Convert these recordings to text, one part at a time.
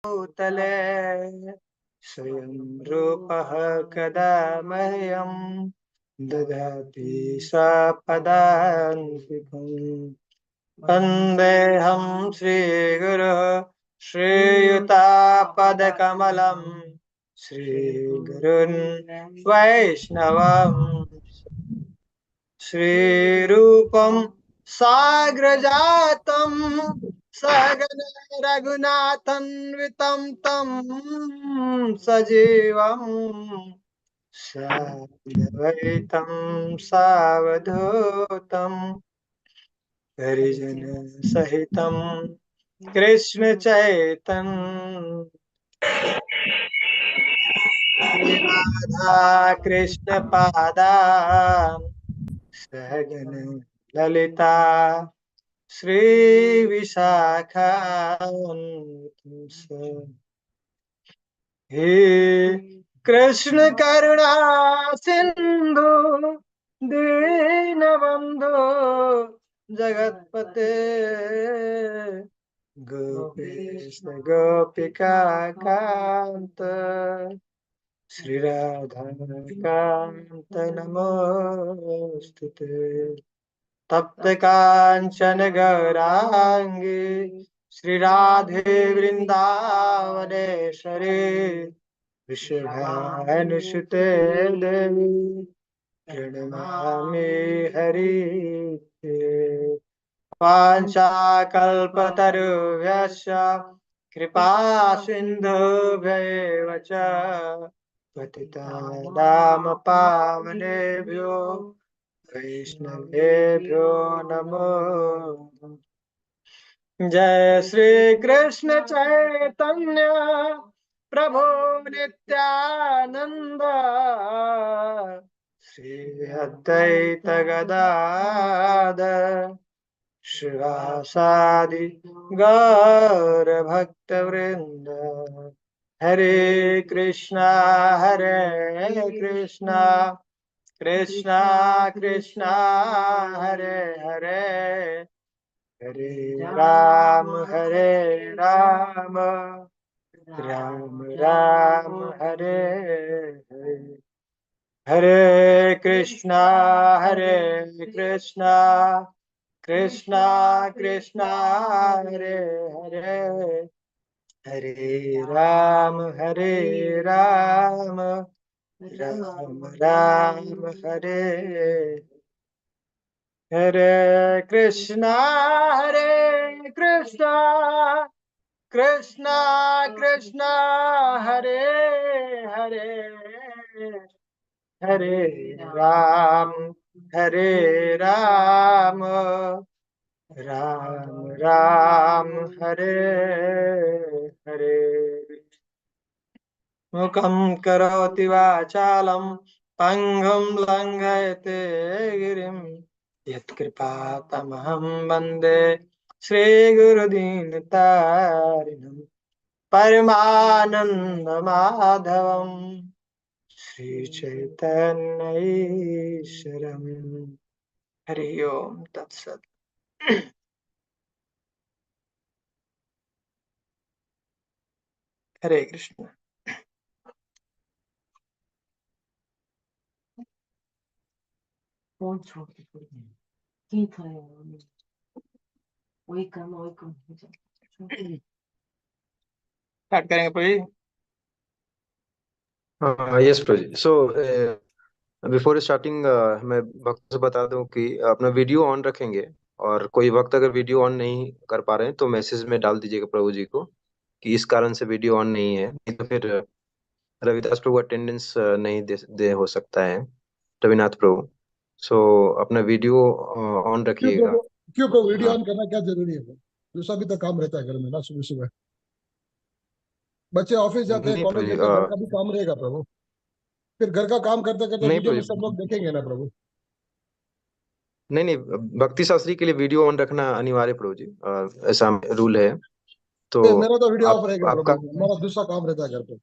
भूतले स्वयं रूपः कदा मह्यं ददाति स्वपदान्तिकम्। वन्देऽहं श्रीगुरुः श्रीयुतापदकमलं श्रीगुरुन् वैष्णवम् श्रीरूपं साग्रजातं सगन रघुनाथन्वितं तं सजीवं साद्वैतं सावधूतं हरिजन सहितं कृष्ण चैतन्य राधा कृष्ण पादान् सहगन ललिता श्री विशाखान्वितम्। हे कृष्ण करुणा सिंधु दीनबंधु जगतपते गोपेश गोपिका कांत श्री राधा कांत नमोस्तुते। तप्त कांचन गौरांगी श्री राधे वृंदावनेश्वरी वृषभानुसुते देवी प्रणमामि हरिप्रिये। वाञ्छाकल्पतरुभ्यश्च कृपा सिन्धुभ्येव च पतितानां पावनेभ्यो वैष्णवेभ्यो नमो। जय श्री कृष्ण चैतन्य प्रभु नित्यानंद श्री अद्वैत गदाधर शिवासादि गौर भक्त वृंद। हरे कृष्णा कृष्णा कृष्णा कृष्णा हरे हरे हरे राम राम राम हरे हरे। हरे कृष्णा कृष्णा कृष्णा कृष्णा हरे हरे हरे राम राम राम राम हरे हरे कृष्णा कृष्णा कृष्णा कृष्णा हरे हरे हरे राम राम राम राम हरे हरे। मुखं करोति वाचालं पङ्गुं लङ्घयते गिरिं यत्कृपातमहं वन्दे श्रीगुरुदीनतारिणम् परमानन्दमाधवम् श्रीचैतन्य ईश्वरम्। हरि ओम तत्सत्। हरे कृष्ण। फोन छोड़ के की करेगा वही काम स्टार्ट करेंगे प्रभु। यस प्रभु। सो बिफोर स्टार्टिंग मैं भक्त से बता दूं कि अपना वीडियो ऑन रखेंगे, और कोई वक्त अगर वीडियो ऑन नहीं कर पा रहे हैं तो मैसेज में डाल दीजिएगा प्रभु जी को कि इस कारण से वीडियो ऑन नहीं है, नहीं तो फिर रविदास प्रभु अटेंडेंस नहीं दे हो सकता है, रविनाथ प्रभु। सो अपना वीडियो ऑन रखिएगा। क्यों प्रभु वीडियो हाँ। ऑन करना क्या जरूरी है? दूसरा भी तो काम रहता है घर में ना, सुबह सुबह बच्चे ऑफिस जाते हैं, नहीं कॉलेज प्रभु जी, जाते हैं, घर का भी काम रहेगा प्रभु। फिर घर का काम करते करते नहीं वीडियो प्रभु में सब लोग देखेंगे ना प्रभु। नहीं, भक्ति शास्त्री के लिए वीडियो ऑन रखना अनिवार्य प्रभु जी, ऐसा रूल है। तो मेरा तो वीडियो ऑफ आप रहेगा आपका प्रभु, मेरा दूसरा काम रहता है घर पे।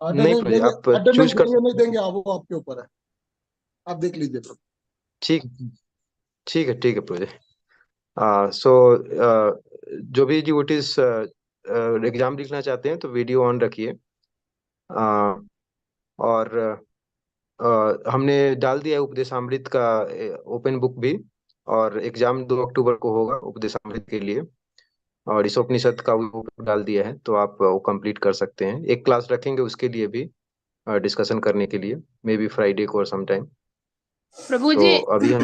नहीं अटेंडेंस प्रभु जी, देंगे, आप अटेंडेंस चूज कर देंगे नहीं सकते हैं। देंगे वो आपके ऊपर है, आप देख लीजिए प्रभु। ठीक ठीक है प्रभु जी। सो जो भी ड्यूटीज एग्जाम लिखना चाहते हैं तो वीडियो ऑन रखिए। अ, और हमने डाल दिया है उपदेशामृत का ओपन बुक भी। और एग्जाम 2 अक्टूबर को होगा उपदेशामृत के लिए। और इस उपनिषद का भी बुक डाल दिया है, तो आप वो कंप्लीट कर सकते हैं। एक क्लास रखेंगे उसके लिए भी, डिस्कशन करने के लिए, मे बी फ्राइडे को और समटाइम। प्रभु तो जी, अभी हम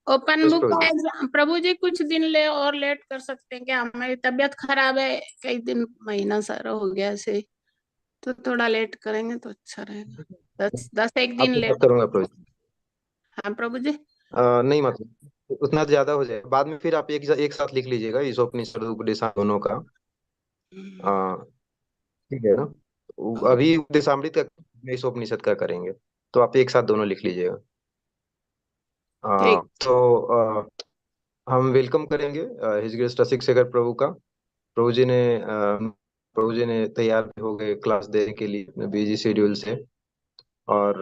ओपन yes, बुक प्रभु का जी। एग्जाम प्रभु जी कुछ दिन ले और लेट कर सकते हैं क्या? हमारी तबीयत खराब है, कई दिन महीना सारा हो गया ऐसे, तो थोड़ा लेट करेंगे तो अच्छा रहेगा। 10 एक दिन आपको बात लेट। करूंगा प्रभु जी। हाँ प्रभु जी। नहीं मतलब उतना ज्यादा हो जाए, बाद में फिर आप एक साथ लिख लीजिएगा इस उपनिषद उपदेश दोनों का। अ, ठीक है ना? अभी उपदेशामृत का इस उपनिषद का करेंगे, तो आप एक साथ दोनों लिख लीजिएगा। ठीक। तो हम वेलकम करेंगे हिज ग्रेस रसिक शेखर प्रभु का। प्रभु जी ने तैयार भी हो गए क्लास देने के लिए अपने बिजी शेड्यूल से। और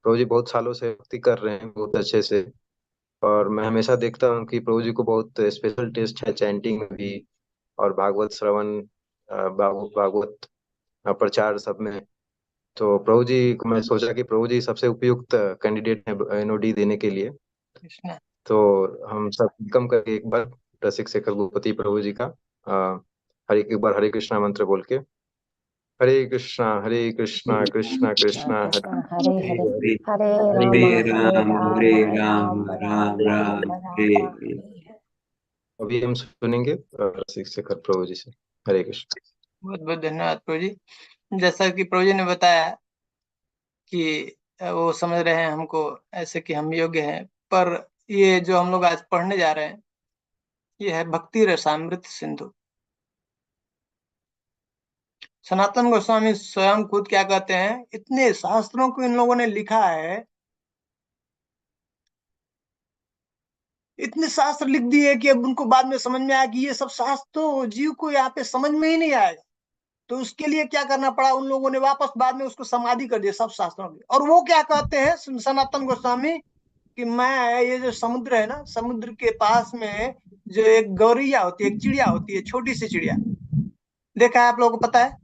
प्रभु जी बहुत सालों से भक्ति कर रहे हैं बहुत अच्छे से। और मैं हमेशा देखता हूँ कि प्रभु जी को बहुत स्पेशल टेस्ट है चैंटिंग में भी, और भागवत श्रवण, भागवत प्रचार सब में। तो प्रभु जी को मैं सोचा कि प्रभु जी सबसे उपयुक्त कैंडिडेट है एनओडी देने के लिए। कृष्णा। तो हम सब वेलकम करके एक बार रसिक शेखर भूपति प्रभु जी का हरे एक बार हरे कृष्णा मंत्र बोल के, हरे कृष्णा कृष्णा कृष्ण कृष्णा कृष्ण हरे हरे हरे, हरे, हरे हरे राम हरे, हरे हरे राम राम राम राम हरे हरे। अभी हम सुनेंगे रसिक शेखर प्रभु जी से। हरे कृष्ण। बहुत बहुत धन्यवाद प्रभु जी। जैसा कि प्रभु जी ने बताया कि वो समझ रहे हैं हमको ऐसे कि हम योग्य हैं, पर ये जो हम लोग आज पढ़ने जा रहे हैं ये है भक्ति रसामृत सिंधु। सनातन गोस्वामी स्वयं खुद क्या कहते हैं, इतने शास्त्रों को इन लोगों ने लिखा है, इतने शास्त्र लिख दिए कि अब उनको बाद में समझ में आया कि ये सब शास्त्र तो जीव को यहाँ पे समझ में ही नहीं आएगा। तो उसके लिए क्या करना पड़ा, उन लोगों ने वापस बाद में उसको समाधि कर दिया सब शास्त्रों की। और वो क्या कहते हैं सनातन गोस्वामी कि मैं ये जो समुद्र है ना, समुद्र के पास में जो एक गौरैया होती है, एक चिड़िया होती है, छोटी सी चिड़िया, देखा है आप लोगों को पता है?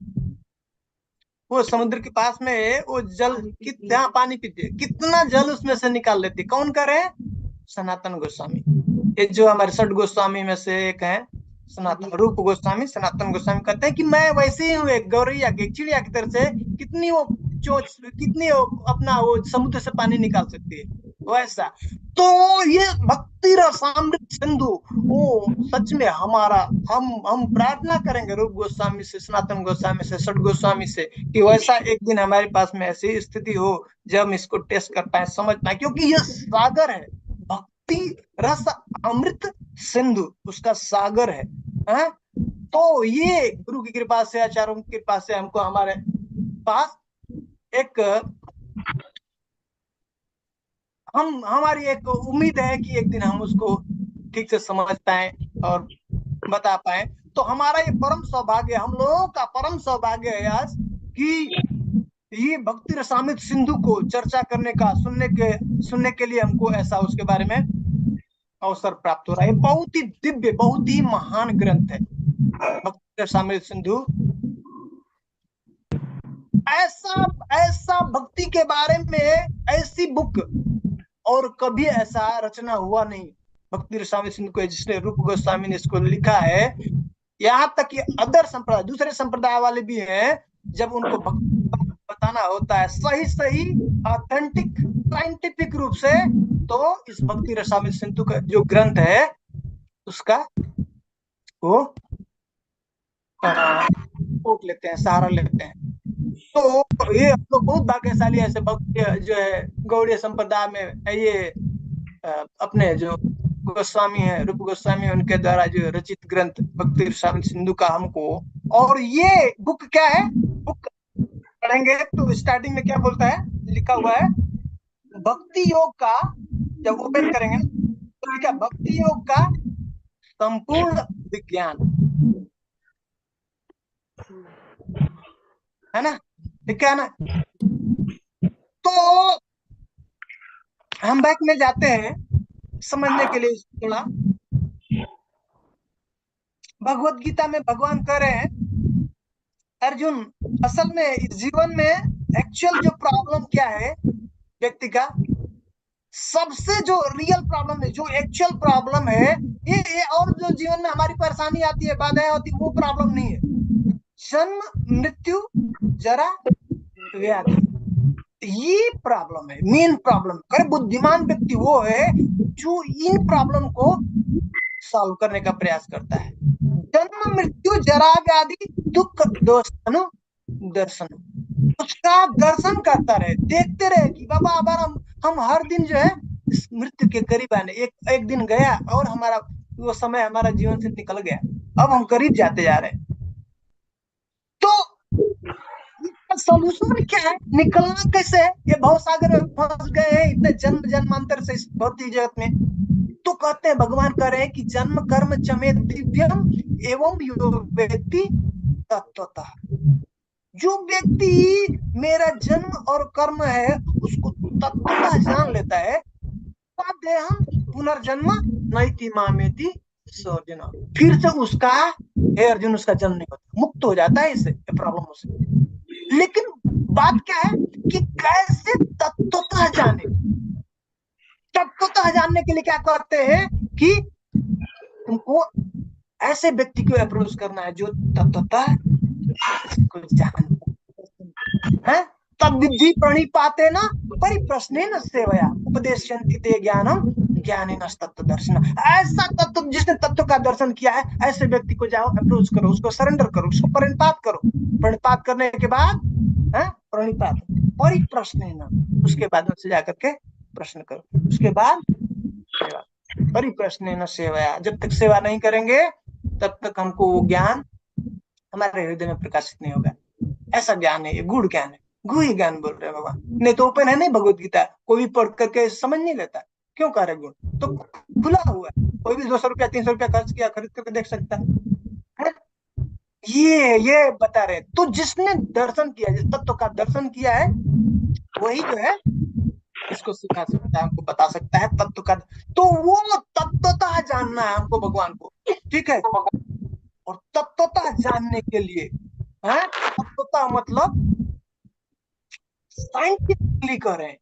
वो समुद्र के पास में वो जल कितना पानी पीती है, कितना जल उसमें से निकाल लेती है। कौन करे? सनातन गोस्वामी। ये जो हमारे षट गोस्वामी में से एक है सनातन रूप गोस्वामी। सनातन गोस्वामी कहते हैं कि मैं वैसे ही हूँ, एक गौरैया की, एक चिड़िया की तरह से, कितनी वो चोंच, कितनी वो अपना वो समुद्र से पानी निकाल सकती है, वैसा। तो ये भक्ति रसामृत सिंधु, वो सच में हमारा, हम प्रार्थना करेंगे रूप गोस्वामी से, सनातन गोस्वामी से, षट गोस्वामी से कि वैसा एक दिन हमारे पास में ऐसी स्थिति हो जब हम इसको टेस्ट कर पाए, समझ पाए, क्योंकि ये सागर है, भक्ति रस अमृत सिंधु उसका सागर है? तो ये गुरु की कृपा से, आचार्यों की कृपा से हमको हमारे पास एक हमारी एक उम्मीद है कि एक दिन हम उसको ठीक से समझ पाए और बता पाए। तो हमारा ये परम सौभाग्य, हम लोगों का परम सौभाग्य है आज कि ये भक्ति रसामृत सिंधु को चर्चा करने का, सुनने के लिए हमको ऐसा उसके बारे में अवसर प्राप्त हो रहा है। बहुत ही दिव्य, बहुत ही महान ग्रंथ है भक्ति रसामृत सिंधु। ऐसा ऐसा भक्ति के बारे में ऐसी बुक और कभी ऐसा रचना हुआ नहीं भक्ति रसामृत सिंधु को, जिसने रूप गोस्वामी ने इसको लिखा है। यहाँ तक कि अदर संप्रदाय, दूसरे संप्रदाय वाले भी हैं, जब उनको भक्ति बताना होता है सही सही ऑथेंटिक साइंटिफिक रूप से, तो इस भक्ति रसामृत सिंधु का जो ग्रंथ है उसका वो कोट लेते हैं, सहारा लेते हैं। तो ये हम लोग बहुत भाग्यशाली ऐसे भक्त जो है गौड़ीय संप्रदाय में ये अपने जो गोस्वामी है रूप गोस्वामी, उनके द्वारा जो रचित ग्रंथ भक्ति रसामृत सिंधु का हमको। और ये बुक क्या है, बुक पढ़ेंगे तो स्टार्टिंग में क्या बोलता है, लिखा हुआ है भक्ति योग का, जब ओपन करेंगे ना तो लिखा भक्ति योग का संपूर्ण विज्ञान, है ना, ठीक है ना? तो हम बैक में जाते हैं समझने के लिए थोड़ा। भगवत गीता में भगवान कह रहे हैं, अर्जुन असल में इस जीवन में एक्चुअल जो प्रॉब्लम क्या है व्यक्ति का, सबसे जो रियल प्रॉब्लम है, जो एक्चुअल प्रॉब्लम है, ये और जो जीवन में हमारी परेशानी आती है, बाधाएं होती है, वो प्रॉब्लम नहीं है। जन्म, मृत्यु, जरा, व्याधि, ये प्रॉब्लम है, मेन प्रॉब्लम। करे बुद्धिमान व्यक्ति वो है जो इन प्रॉब्लम को सॉल्व करने का प्रयास करता है। जन्म, मृत्यु, जरा, व्याधि, दुख, दोष, दर्शन, उसका दर्शन करता रहे, देखते रहे कि बाबा अगर हम हर दिन जो है इस मृत्यु के करीब आने, एक दिन गया और हमारा वो समय हमारा जीवन से निकल गया, अब हम करीब जाते जा रहे हैं। तो इसका सोल्यूशन क्या है, निकलना कैसे है? ये भवसागर में फंस गए हैं इतने जन्म जन्मांतर से इस भौतिक जगत में। तो कहते हैं, भगवान कह रहे हैं कि जन्म कर्म चमे दिव्यम एवं यो व्यक्ति तत्वतः, जो व्यक्ति मेरा जन्म और कर्म है उसको तत्वतः जान लेता है, देहम पुनर्जन्म नैति मामेति सर्जना, फिर से उसका, हे अर्जुन, उसका जन्म नहीं होता, मुक्त हो जाता है इससे, प्रॉब्लम से। लेकिन बात क्या है कि कैसे तत्वतः जाने? तत्वतः जानने के लिए क्या करते हैं कि तुमको ऐसे व्यक्ति को अप्रोच करना है जो तत्वतः को जान है। तद्विद्धि प्रणिपाते न परिप्रश्नेन सेवया उपदेशयन्ति ते ज्ञानम ज्ञानेन तत्वदर्शन। ऐसा तत्व जिसने तत्व का दर्शन किया है, ऐसे व्यक्ति को जाओ, अप्रोच करो, उसको सरेंडर करो, उसको प्रणिपात करो। प्रणिपात करने के बाद प्रणिपात परिप्रश्नेन, उसके बाद उससे जाकर के प्रश्न करो, उसके बाद सेवा। परिप्रश्नेन सेवया, जब तक सेवा नहीं करेंगे तब तक हमको वो ज्ञान हमारे हृदय में प्रकाशित नहीं होगा। ऐसा ज्ञान है, ये गुड़ ज्ञान है, गुही ज्ञान बोल रहे हैं भगवान। नहीं तो ओपन है नहीं भगवत गीता, कोई भी पढ़ करके समझ नहीं लेता। क्यों कह रहे गुण? तो खुला हुआ है, कोई भी 200 रुपया 300 रुपया खर्च किया, खरीद करके देख सकता है। ये बता रहे। तो जिसने दर्शन किया, जिस तत्व का दर्शन किया है, वही जो है इसको सिखा सकता है, हमको बता सकता है तत्व का। तो वो तत्वतः जानना है हमको भगवान को, ठीक है। और तत्वतः जानने के लिए, तत्वतः मतलब साइंटिफिकली करें,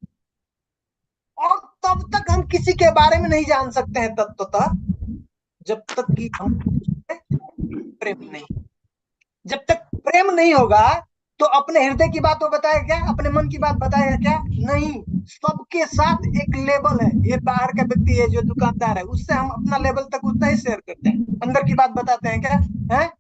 और तब तक हम किसी के बारे में नहीं जान सकते हैं तत्वतः, जब तक कि हम प्रेम नहीं, जब तक प्रेम नहीं होगा तो अपने हृदय की बात वो बताएगा क्या, अपने मन की बात बताएगा क्या? नहीं। सबके साथ एक लेवल है, ये बाहर का व्यक्ति है जो दुकानदार है, उससे हम अपना लेवल तक उतना ही शेयर करते हैं, अंदर की बात बताते हैं क्या है?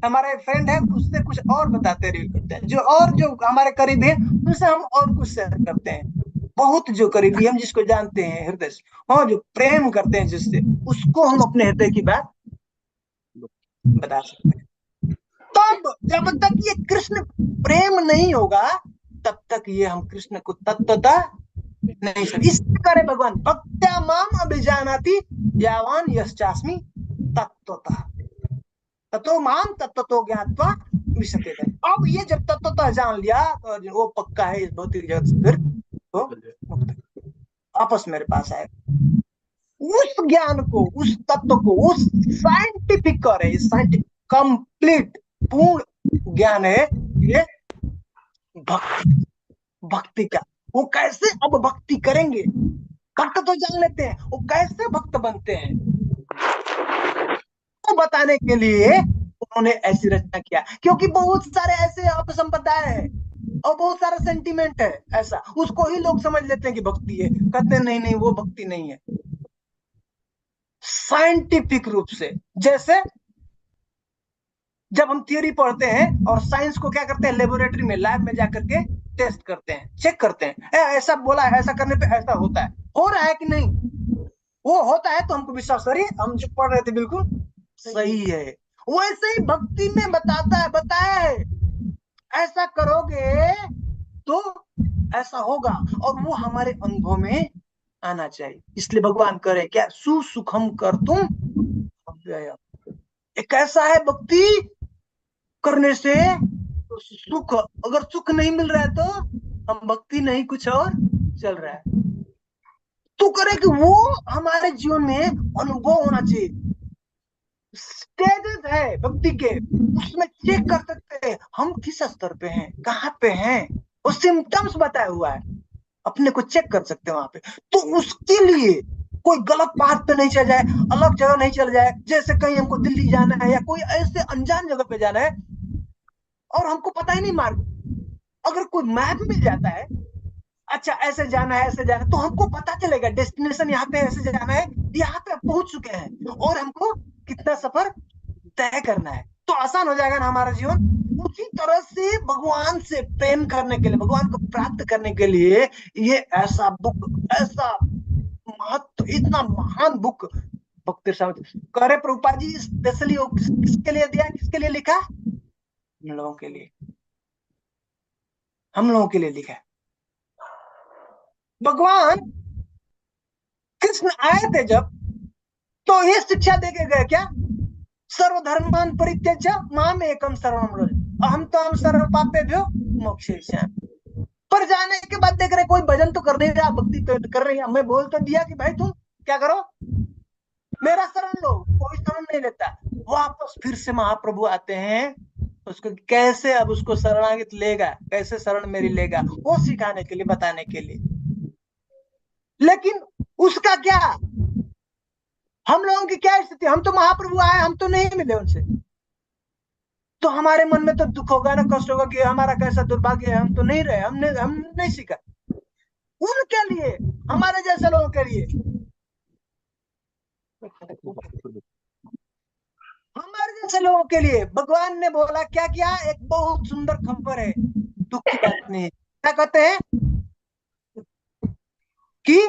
हमारे फ्रेंड है उससे कुछ और बताते रिवील करते हैं, जो हमारे करीब है उनसे हम और कुछ शेयर करते हैं। बहुत जो करीबी हम जिसको जानते हैं हृदय से, हाँ, जो प्रेम करते हैं जिससे, उसको हम अपने हृदय की बात बता सकते हैं। तब जब तक ये कृष्ण प्रेम नहीं होगा तब तक ये हम कृष्ण को तत्वतः नहीं सकते। इसलिए करे भगवान, भक्त्या माम अभिजानाति यावान यश्चास्मि तत्वतः ततो माम तत्वतो ज्ञात्वा विशते। अब ये जब तत्वतः जान लिया तो वो पक्का है इस भौतिक जगत से फिर तो मुक्त, वापस मेरे पास आएगा। उस ज्ञान को, उस तत्व को, उस साइंटिफिक करे, साइंटिफिक कंप्लीट पूर्ण ज्ञान है ये भक्ति का। वो कैसे अब भक्ति करेंगे, भक्त तो जान लेते हैं, वो कैसे भक्त बनते हैं तो बताने के लिए उन्होंने ऐसी रचना किया। क्योंकि बहुत सारे ऐसे अपसंप्रदाय है और बहुत सारा सेंटिमेंट है ऐसा, उसको ही लोग समझ लेते हैं कि भक्ति है, कहते हैं नहीं वो भक्ति नहीं है। साइंटिफिक रूप से, जैसे जब हम थियोरी पढ़ते हैं और साइंस को क्या करते हैं, लेबोरेटरी में, लैब में जाकर के टेस्ट करते हैं, चेक करते हैं, ऐसा बोला है, ऐसा करने पे ऐसा होता है, हो रहा है कि नहीं, वो होता है तो हमको विश्वास करिए, हम जो पढ़ रहे थे बिल्कुल सही है। वैसे ही भक्ति में बताया है ऐसा करोगे तो ऐसा होगा, और वो हमारे अनुभव में आना चाहिए। इसलिए भगवान करे क्या, सुसुखम कर तुम अव्ययम। एक ऐसा है भक्ति करने से तो सुख, अगर सुख नहीं मिल रहा है तो हम भक्ति नहीं, कुछ और चल रहा है। तो करे कि वो हमारे जीवन में अनुभव होना चाहिए। स्टेजेस है भक्ति के, उसमें चेक कर सकते हैं हम किस स्तर पे हैं, कहाँ पे हैं, वो सिम्टम्स बताया हुआ है, अपने को चेक कर सकते हैं वहां पे। तो उसके लिए कोई गलत पाथ पे नहीं चल जाए, अलग जगह नहीं चल जाए, जैसे कहीं हमको दिल्ली जाना है या कोई ऐसे अनजान जगह पे जाना है और हमको पता ही नहीं मार्ग, अगर कोई मैप मिल जाता है, अच्छा ऐसे जाना है ऐसे जाना है, तो हमको पता चलेगा डेस्टिनेशन यहाँ पे ऐसे जाना है, यहाँ पे पहुंच चुके हैं और हमको कितना सफर तय करना है, तो आसान हो जाएगा ना हमारा जीवन। उसी तरह से भगवान से प्रेम करने के लिए, भगवान को प्राप्त करने के लिए ये ऐसा बुक, ऐसा महत्व, इतना महान बुक भक्ति रसामृत करे प्रभुपाद जी स्पेशली किसके लिए दिया, किसके लिए लिखा, हम लोगों के लिए, हम लोगों के लिए लिखा है। भगवान कृष्ण आए थे जब, तो ये शिक्षा देके गए क्या, सर्वधर्मान परित्यज्य माम एकम शरणं व्रज अहम त्वां सर्व पापेभ्यो मोक्षयिष्यामि। पर जाने के बाद देख रहे कोई भजन तो कर रही है, भक्ति तो कर रही है, मैं बोल तो दिया कि भाई तुम क्या करो, मेरा शरण लो, कोई शरण नहीं लेता। वापस फिर से महाप्रभु आते हैं, उसको कैसे अब उसको शरणागत लेगा, कैसे शरण मेरी लेगा, वो सिखाने के लिए, बताने के लिए। लेकिन उसका क्या, हम लोगों की क्या स्थिति, हम तो महाप्रभु आए, हम तो नहीं मिले उनसे, तो हमारे मन में तो दुख होगा ना, कष्ट होगा कि हमारा कैसा दुर्भाग्य है, हम तो नहीं रहे, हम नहीं सीखा। उनके लिए, हमारे जैसे लोगों के लिए, हमारे जैसे लोगों के लिए भगवान ने बोला क्या किया, एक बहुत सुंदर खबर है, दुख की बात नहीं है। क्या कहते हैं कि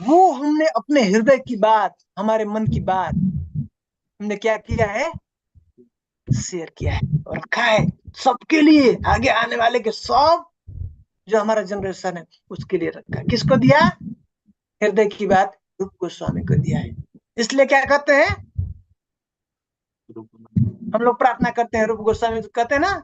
वो हमने अपने हृदय की बात, हमारे मन की बात हमने क्या किया है, शेयर किया है और रखा है सबके लिए, आगे आने वाले के सब जो हमारा जनरेशन है उसके लिए रखा है। किसको दिया, हृदय की बात रूप गोस्वामी को दिया है। इसलिए क्या कहते हैं, हम लोग प्रार्थना करते हैं, रूप गोस्वामी कहते हैं ना,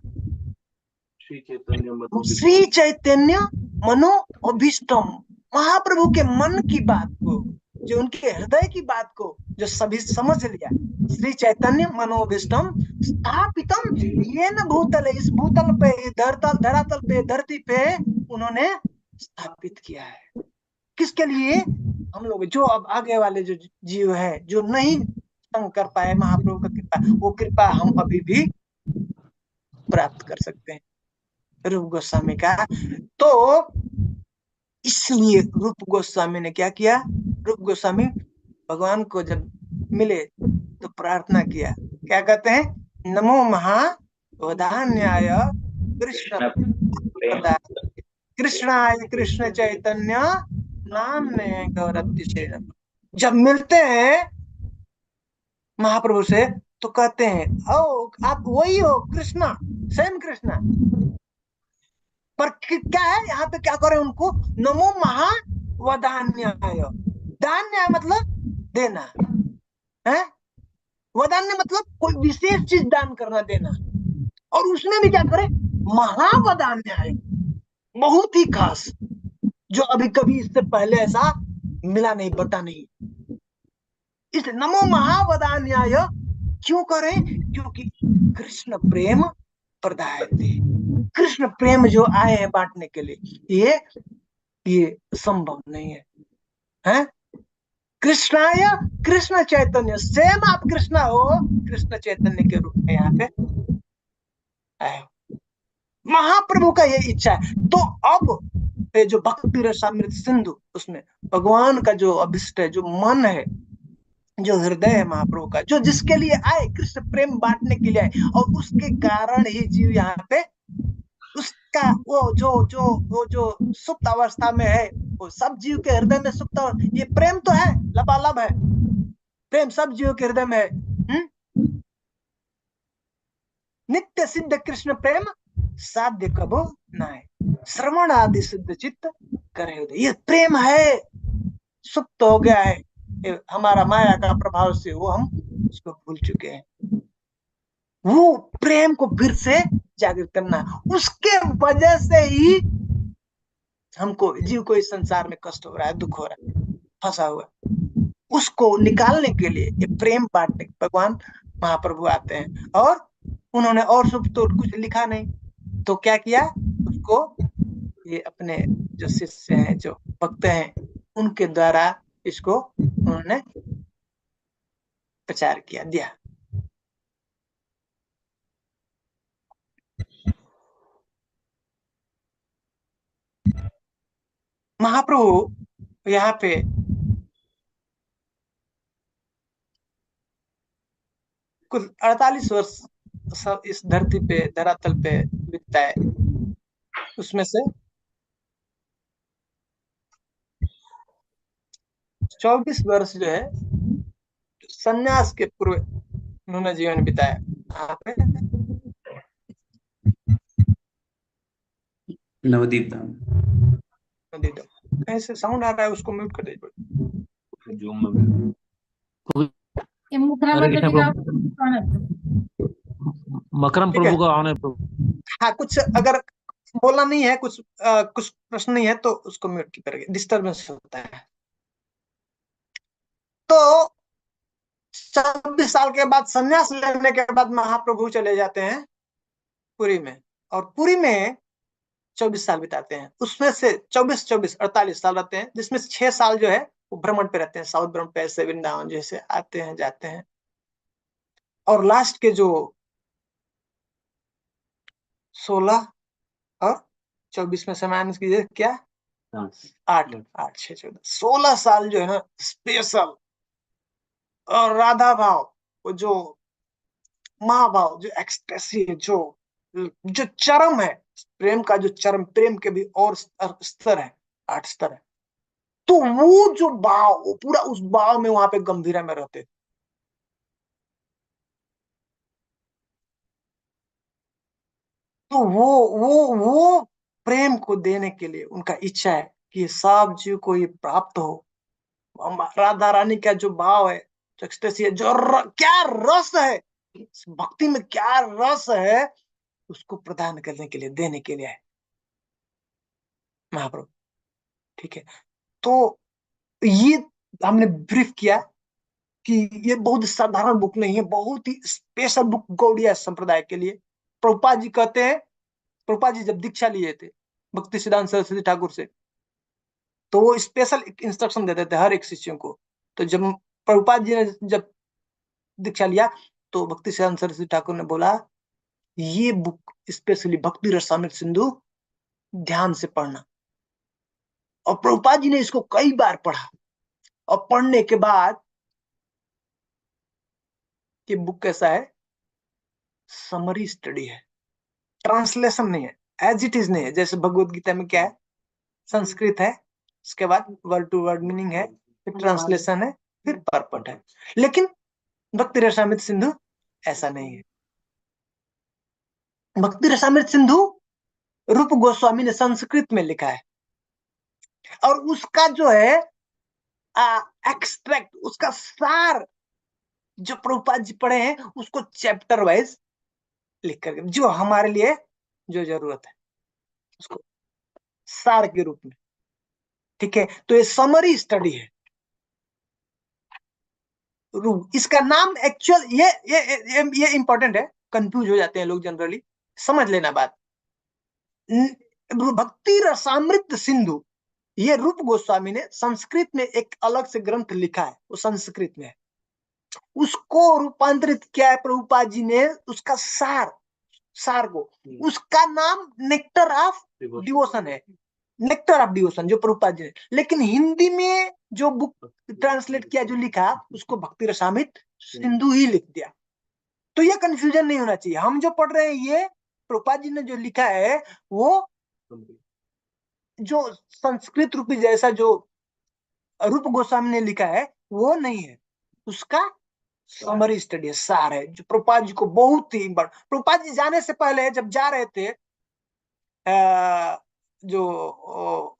श्री चैतन्य मनो अभीष्टम, महाप्रभु के मन की बात को, जो उनके हृदय की बात को जो सभी समझ लिया, श्री चैतन्य मनोभीष्टम स्थापितम ये न भूतल, इस भूतल पे, धरातल पे, धरती पे उन्होंने स्थापित किया है। किसके लिए, हम लोग जो अब आगे वाले जो जीव है, जो नहीं संग कर पाए महाप्रभु का कृपा, वो कृपा हम अभी भी प्राप्त कर सकते हैं रूप गोस्वामी का। तो इसलिए रूप गोस्वामी ने क्या किया, रूप गोस्वामी भगवान को जब मिले तो प्रार्थना किया, क्या कहते हैं, नमो महावदान्याय कृष्ण कृष्णाय कृष्ण चैतन्य नामने गौरतिशय। जब मिलते हैं महाप्रभु से तो कहते हैं ओ आप वही हो कृष्णा, सेम कृष्णा। पर क्या है यहाँ पे, क्या करें उनको, नमो महावदान्याय, दान्याय मतलब देना है, वदान्य मतलब कोई विशेष चीज दान करना, देना, और उसमें भी क्या करें, महावदान्याय, बहुत ही खास, जो अभी कभी इससे पहले ऐसा मिला नहीं, बता नहीं। इसलिए नमो महावदान्याय क्यों करें, क्योंकि कृष्ण प्रेम प्रदाय थे, कृष्ण प्रेम जो आए हैं बांटने के लिए, ये संभव नहीं है, हैं? कृष्णाय कृष्ण चैतन्य, सेम आप कृष्णा हो, कृष्ण चैतन्य के रूप में यहाँ पे आए, महाप्रभु का ये इच्छा है। तो अब जो भक्ति रसामृत सिंधु, उसमें भगवान का जो अभिष्ट है, जो मन है, जो हृदय है महाप्रभु का, जो जिसके लिए आए, कृष्ण प्रेम बांटने के लिए आए, और उसके कारण ही जीव यहाँ पे उसका वो जो सुप्त अवस्था में है, वो सब जीव के हृदय में सुप्त, ये प्रेम तो है, लबालब है, प्रेम सब जीव के हृदय में है। नित्य सिद्ध कृष्ण प्रेम साध्य कबो नाय, श्रवण आदि सिद्ध चित्त करे, ये प्रेम है, सुप्त हो गया है, हमारा माया का प्रभाव से वो हम उसको भूल चुके हैं। वो प्रेम को फिर से जागृत करना, उसके वजह से ही हमको, जीव को इस संसार में कष्ट हो रहा है, दुख हो रहा है, फंसा हुआ। उसको निकालने के लिए ये प्रेम बांटने भगवान महाप्रभु आते हैं। और उन्होंने और सब तो कुछ लिखा नहीं, तो क्या किया, उसको ये अपने जो शिष्य हैं, जो भक्त हैं, उनके द्वारा इसको उन्होंने प्रचार किया, दिया। महाप्रभु यहाँ पे कुल 48 वर्ष सब इस धरती पे, धरातल पे बिताए। उसमें से 24 वर्ष जो है संन्यास के पूर्व उन्होंने जीवन बिताया। यहाँ पे नवदीप धाम। कहीं से साउंड आ रहा है, उसको म्यूट कर दीजिए। जूम में ये मुखरा हरे में कृष्ण दिखाओ प्रभु, कौन है? मकरम ठीक है। प्रभु का ऑन है प्रभु। हाँ, कुछ अगर बोलना नहीं है, कुछ प्रश्न नहीं है तो उसको म्यूट की करेंगे, डिस्टर्बेंस होता है। तो 26 साल के बाद, संन्यास लेने के बाद महाप्रभु चले जाते हैं पुरी में, और पुरी में 24 साल बिताते हैं। उसमें से 48 साल रहते हैं, जिसमें से 6 साल जो है वो भ्रमण पे रहते हैं, साउथ भ्रमण पे, ऐसे वृंदावन जैसे आते हैं जाते हैं। और लास्ट के जो 16 और 24 में से माइनस कीजिए, क्या, 8 8 6 14 16 साल जो है ना स्पेशल, और राधा भाव, वो जो महाभाव, जो एक्सटेसी, जो चरम है प्रेम का, जो चरम, प्रेम के भी और स्तर है, 8 स्तर है। तो वो जो भाव, वो पूरा उस भाव में वहां पे गंभीरा में रहते। तो वो प्रेम को देने के लिए उनका इच्छा है कि सब जीव को ये प्राप्त हो। राधा रानी का जो भाव है, जो एक्सटेसी है, क्या रस है इस भक्ति में, क्या रस है, उसको प्रदान करने के लिए, देने के लिए है महाप्रभु। ठीक है, तो ये हमने ब्रीफ किया कि ये बहुत साधारण बुक नहीं है, बहुत ही स्पेशल बुक गौड़िया संप्रदाय के लिए। प्रभुपाद जी कहते हैं, प्रभुपाद जी जब दीक्षा लिए थे भक्ति सिद्धांत सरस्वती ठाकुर से, तो वो स्पेशल इंस्ट्रक्शन देते थे हर एक शिष्यों को। तो जब प्रभुपाद जी ने जब दीक्षा लिया, तो भक्ति सिद्धांत सरस्वती ठाकुर ने बोला, ये बुक स्पेशली भक्ति रसामृत सिंधु ध्यान से पढ़ना। और प्रभुपाद जी ने इसको कई बार पढ़ा, और पढ़ने के बाद ये बुक कैसा है, समरी स्टडी है, ट्रांसलेशन नहीं है, एज इट इज नहीं है। जैसे भगवत गीता में क्या है, संस्कृत है, उसके बाद वर्ड टू वर्ड मीनिंग है, फिर ट्रांसलेशन है, फिर परपट है। लेकिन भक्ति रसामृत सिंधु ऐसा नहीं है। भक्ति रसामृत सिंधु रूप गोस्वामी ने संस्कृत में लिखा है, और उसका जो है एक्सट्रैक्ट, उसका सार जो प्रभुपाद जी पढ़े हैं, उसको चैप्टर वाइज लिख करके, जो हमारे लिए जो जरूरत है, उसको सार के रूप में। ठीक है, तो ये समरी स्टडी है। इसका नाम एक्चुअल, ये इंपॉर्टेंट है, कंफ्यूज हो जाते हैं लोग जनरली, समझ लेना बात। भक्ति रसामृत सिंधु, ये रूप गोस्वामी ने संस्कृत में एक अलग से ग्रंथ लिखा है, वो संस्कृत में है, उसको रूपांतरित किया है प्रभुपाद जी ने, उसका सार को, उसका नाम नेक्टर ऑफ डिवोशन है, नेक्टर ऑफ डिवोशन, जो प्रभुपाद जी ने। लेकिन हिंदी में जो बुक ट्रांसलेट किया, जो लिखा, उसको भक्ति रसामृत सिंधु ही लिख दिया। तो ये कंफ्यूजन नहीं होना चाहिए। हम जो पढ़ रहे हैं, ये प्रभुपाद जी ने जो लिखा है, वो जो संस्कृत रूपी जैसा जो रूप गोस्वामी ने लिखा है वो नहीं है, उसका समरी स्टडी है, सार है, जो प्रभुपाद जी को बहुत ही बड़ा। प्रभुपाद जी जाने से पहले जब जा रहे थे जो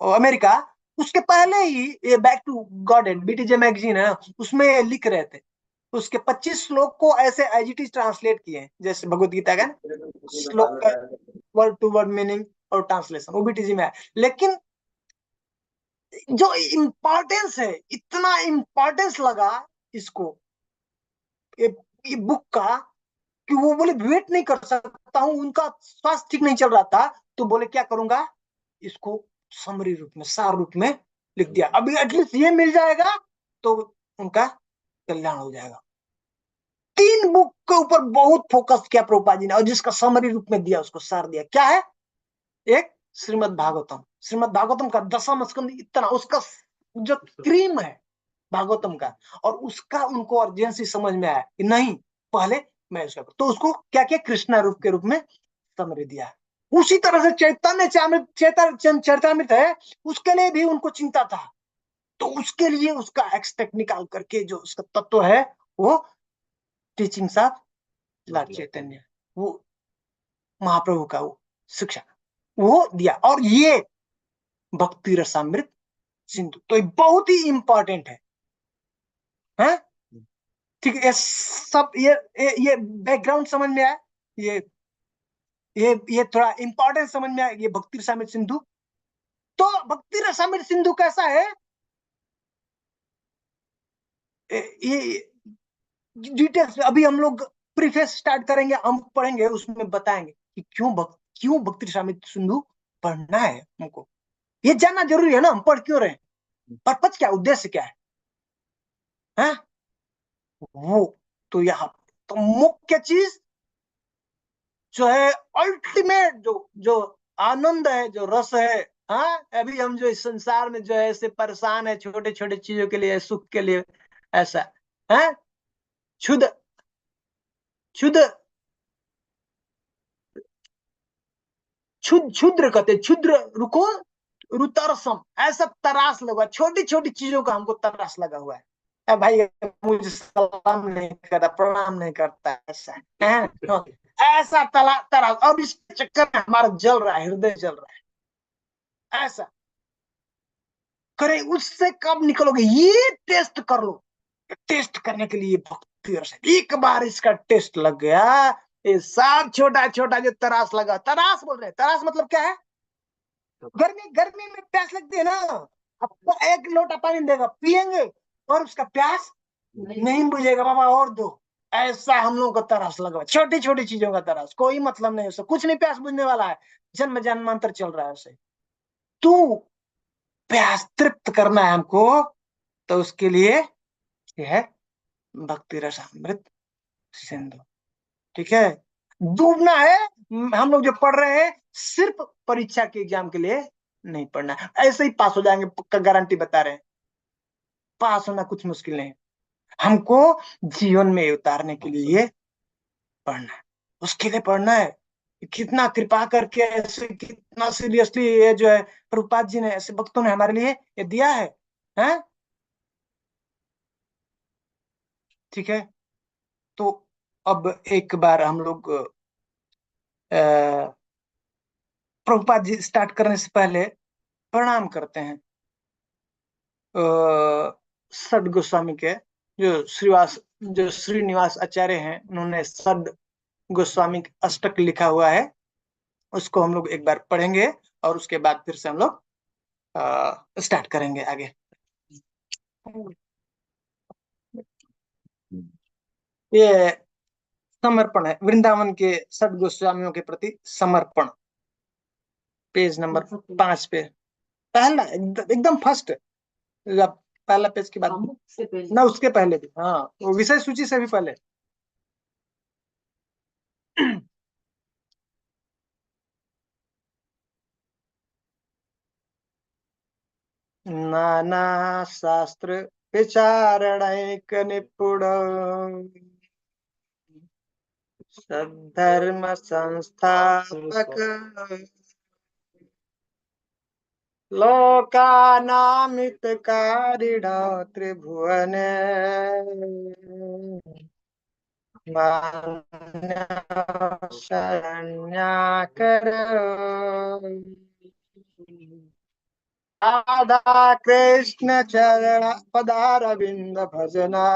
अमेरिका, उसके पहले ही ये back to God and BTJ magazine है, उसमें लिख रहे थे। उसके 25 श्लोक को ऐसे एज इट इज ट्रांसलेट किए हैं, जैसे भगवत गीता का श्लोक का वर्ड टू वर्ड मीनिंग और ट्रांसलेशन, वो बीटीजी में है। लेकिन जो इम्पोर्टेंस है, इतना इम्पोर्टेंस लगा इसको, ये बुक का, कि वो बोले वेट नहीं कर सकता हूं, उनका स्वास्थ्य ठीक नहीं चल रहा था, तो बोले क्या करूंगा, इसको समरी रूप में, सार रूप में लिख दिया। अभी एटलीस्ट ये मिल जाएगा तो उनका कल्याण हो जाएगा। 3 बुक के ऊपर बहुत फोकस किया प्रभुपाद जी ने, और जिसका समरी रूप में दिया, उसको सार दिया। क्या है? एक श्रीमद् भागवतम, श्रीमद् भागवतम का 10वां स्कंद, इतना उसका जो क्रीम है भागवतम का, और उसका उनको अर्जेंसी समझ में आया कि नहीं, पहले मैं उसका, तो उसको क्या किया, कृष्णा रूप के रूप में समरी दिया। उसी तरह से चैतन्य चैतन्यचरितामृत है, उसके लिए भी उनको चिंता था, तो उसके लिए उसका एक्सट्रैक्ट निकाल करके जो उसका तत्व है, वो टीचिंग्स ऑफ लॉर्ड चैतन्य, वो महाप्रभु का वो शिक्षा, वो दिया। और ये भक्ति रसामृत सिंधु, तो ये बहुत ही इंपॉर्टेंट है? ठीक है, ये सब ये बैकग्राउंड समझ में आया, ये ये थोड़ा इंपॉर्टेंट समझ में आया, ये भक्ति रसामृत सिंधु। तो भक्ति रसामृत सिंधु कैसा है, ये डिटेल्स अभी हम लोग प्रीफेस स्टार्ट करेंगे, हम पढ़ेंगे, उसमें बताएंगे कि क्यों भक्ति रसामृत सिंधु पढ़ना है हमको, ये जानना जरूरी है ना, हम पढ़ क्यों रहे हैं, पर्पज क्या, उद्देश्य क्या है? वो तो यहाँ तो मुख्य चीज जो है, अल्टीमेट जो जो आनंद है, जो रस है, हाँ, अभी हम जो इस संसार में जो है ऐसे परेशान है छोटे छोटे चीजों के लिए, सुख के लिए, ऐसा है, क्षुद्र क्षुद्र क्षुद्र कहते, क्षुद्र रुको रुतरसम, ऐसा तरास लगा, छोटी छोटी चीजों का हमको तरास लगा हुआ है। भाई मुझे सलाम नहीं करता, प्रणाम नहीं करता, ऐसा है, ऐसा तरास, और इस चक्कर में हमारा जल रहा है, हृदय जल रहा है, ऐसा करे, उससे कब निकलोगे, ये टेस्ट कर लो। टेस्ट करने के लिए भक्ति रस, एक बार इसका टेस्ट लग गया, ये सब छोटा छोटा जो तरास लगा, तरास बोल रहे हैं, तरास मतलब क्या है, गर्मी गर्मी में प्यास लगती है ना, आपको 1 लोटा पानी देगा, पियेंगे और उसका प्यास नहीं बुझेगा, बाबा और दो, ऐसा हम लोगों का तरास लगा, छोटी छोटी चीजों का तरास, कोई मतलब नहीं उससे, कुछ नहीं प्यास बुझने वाला है, जन्म जन्मांतर चल रहा है उसे। तू प्यास तृप्त करना है हमको, तो उसके लिए यह है भक्ति रसामृत सिंधु। ठीक है, डूबना है, हम लोग जो पढ़ रहे हैं सिर्फ परीक्षा के एग्जाम के लिए नहीं पढ़ना है, ऐसे ही पास हो जाएंगे पक्का, गारंटी बता रहे हैं, पास होना कुछ मुश्किल नहीं, हमको जीवन में उतारने के लिए पढ़ना है, उसके लिए पढ़ना है। कितना कृपा करके ऐसे, कितना सीरियसली ये जो है प्रभुपाद जी ने, ऐसे भक्तों ने हमारे लिए ये दिया है? ठीक है, तो अब एक बार हम लोग प्रभुपाद जी स्टार्ट करने से पहले प्रणाम करते हैं सद गोस्वामी के, जो श्रीनिवास आचार्य हैं, उन्होंने सद गोस्वामी अष्टक लिखा हुआ है, उसको हम लोग एक बार पढ़ेंगे, और उसके बाद फिर से हम लोग स्टार्ट करेंगे आगे। ये समर्पण है, वृंदावन के सद गोस्वामियों के प्रति समर्पण, पेज नंबर 5 पे, पहला एकदम फर्स्ट, पहला पेज के बाद ना, उसके पहले भी, हाँ, वो विषय सूची से भी पहले। नाना शास्त्र विचारणैक निपुण, सद्धर्म संस्थापक, लोकानामितकारिण त्रिभुवन, शरण्याकर, राधा कृष्ण चरण पदारविंद भजना,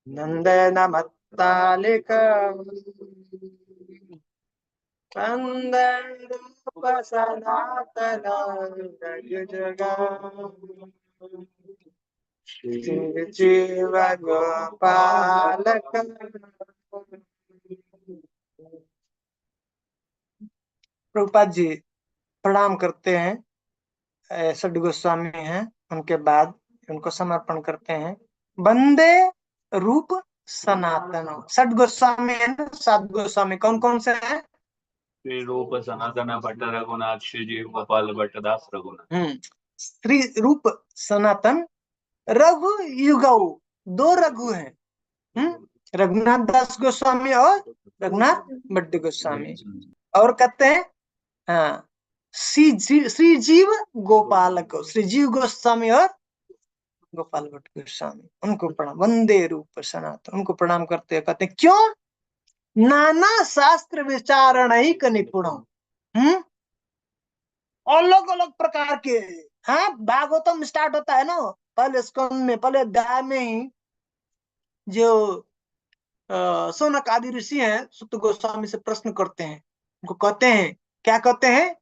नंदन मत्तालिक, सनातन जग जगा शिव जीव गोपालक। प्रभुपाद जी प्रणाम करते हैं, सद गोस्वामी हैं, उनके बाद उनको समर्पण करते हैं। वंदे रूप सनातन। सद गोस्वामी है ना, सात गोस्वामी कौन कौन से हैं? श्री रूप सनातन भट्ट रघुनाथ श्री जीव गोपाल भट्ट दास रघुनाथ। श्री रूप सनातन रघु युगौ, दो रघु हैं, रघुनाथ दास गोस्वामी और रघुनाथ भट्ट गोस्वामी। और कहते हैं हाँ, श्री जीव गोपालक, श्री जीव गोस्वामी और गोपाल भट्ट गोस्वामी, उनको प्रणाम। वंदे रूप सनातन, उनको प्रणाम करते हैं। कहते हैं क्यों? नाना शास्त्र विचारणैक निपुण, अलग अलग प्रकार के। हाँ, भागवतम स्टार्ट होता है ना, पहले स्कंद में, पहले अध्याय में ही जो सौनक आदि ऋषि हैं सुत गोस्वामी से प्रश्न करते हैं। उनको कहते हैं, क्या कहते हैं?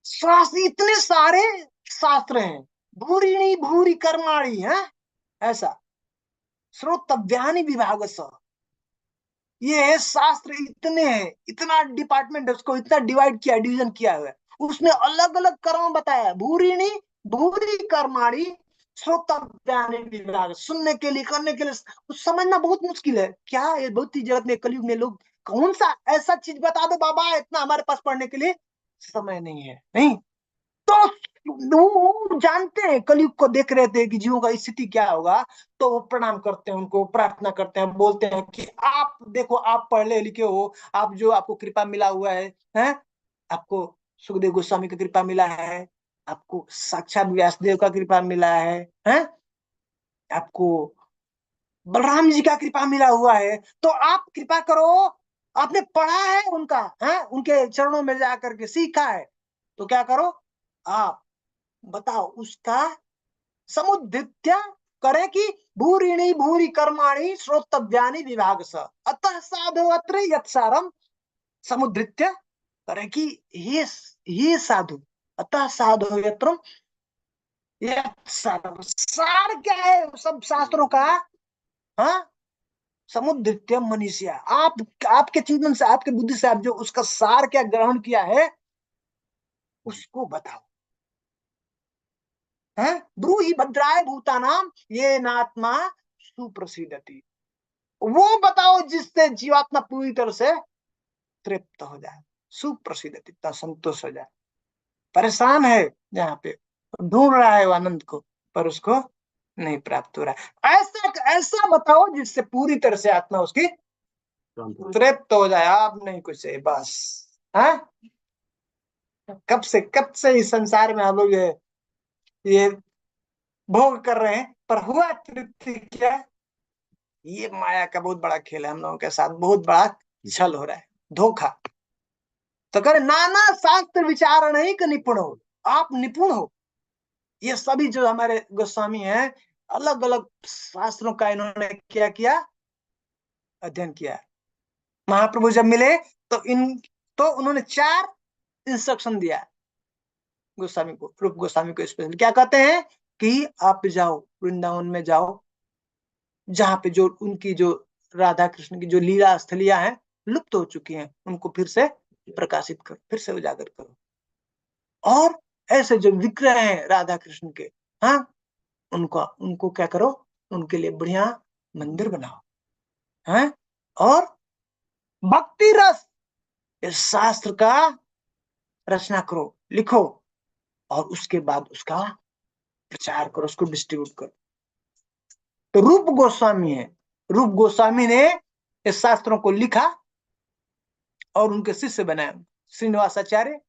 शास्त्र, इतने सारे शास्त्र हैं, भूरिणी भूरि कर्माणी है, ऐसा श्रोतव्यानि विभाग स। ये शास्त्र इतने हैं, इतना डिपार्टमेंट है, उसको इतना डिवाइड किया, डिवीजन किया हुआ है। उसमें अलग अलग कर्म बताया, भूरिणी भूरि कर्माणी श्रोतव्यानि विभाग, सुनने के लिए, करने के लिए। कुछ समझना बहुत मुश्किल है। क्या ये भौतिक जगत में, कलयुग में लोग कौन सा ऐसा चीज बता दो बाबा, इतना हमारे पास पढ़ने के लिए समय नहीं है। नहीं तो वो जानते हैं, कलयुग को देख रहे थे कि जीवों का स्थिति क्या होगा, तो वो प्रणाम करते हैं, उनको प्रार्थना करते हैं, बोलते हैं कि आप देखो, आप पढ़े लिखे हो, आप जो आपको कृपा मिला हुआ है, आपको सुखदेव गोस्वामी की कृपा मिला है, आपको साक्षात व्यासदेव का कृपा मिला है, आपको बलराम जी का कृपा मिला हुआ है, तो आप कृपा करो। आपने पढ़ा है उनका, है उनके चरणों में जाकर के सीखा है, तो क्या करो, आप बताओ उसका समुद्धित्य करे कि भूरिणी भूरि कर्माणि श्रोतव्यानि विभाग स अतः साधु अत्र यत्सारम, समुद्धित्य करे कि ये साधु, अतः साधु यत्र यत्सारम, सार क्या है सब शास्त्रों का? हाँ, समुद्धित्य मनीषिया, आप आपके चिंतन से, आपके बुद्धि से आप जो उसका सार क्या ग्रहण किया है, उसको बताओ। ब्रूहि भद्राय भूतानाम ये नात्मा सुप्रसिद्धति, वो बताओ जिससे जीवात्मा पूरी तरह से तृप्त हो जाए, सुप्रसिद्धति, संतोष हो जाए। परेशान है जहाँ पे, ढूंढ रहा है वो आनंद को, पर उसको नहीं प्राप्त हो रहा है। ऐसा ऐसा बताओ जिससे पूरी तरह से आत्मा उसकी तृप्त हो जाए। आप नहीं कुछ है बस। है कब से इस संसार में हम लोग ये भोग कर रहे हैं, पर हुआ तृप्ति क्या? ये माया का बहुत बड़ा खेल है, हम लोगों के साथ बहुत बड़ा छल हो रहा है, धोखा। तो करे नाना शास्त्र विचार नहीं का निपुण हो, आप निपुण हो। ये सभी जो हमारे गोस्वामी हैं, अलग अलग शास्त्रों का इन्होंने क्या किया, अध्ययन किया। महाप्रभु जब मिले तो उन्होंने 4 इंस्ट्रक्शन दिया गोस्वामी को, रूप गोस्वामी को स्पेशल। क्या कहते हैं कि आप जाओ वृंदावन में, जाओ जहाँ पे जो उनकी जो राधा कृष्ण की जो लीला स्थलियां हैं लुप्त हो चुकी हैं, उनको फिर से प्रकाशित करो, फिर से उजागर करो। और ऐसे जो विग्रह हैं राधा कृष्ण के, हाँ, उनको क्या करो, उनके लिए बढ़िया मंदिर बनाओ, हैं? और भक्ति रस, इस शास्त्र का रचना करो, लिखो, और उसके बाद उसका प्रचार करो, उसको डिस्ट्रीब्यूट करो। तो रूप गोस्वामी है, रूप गोस्वामी ने इस शास्त्रों को लिखा और उनके शिष्य बनाए, श्रीनिवासाचार्य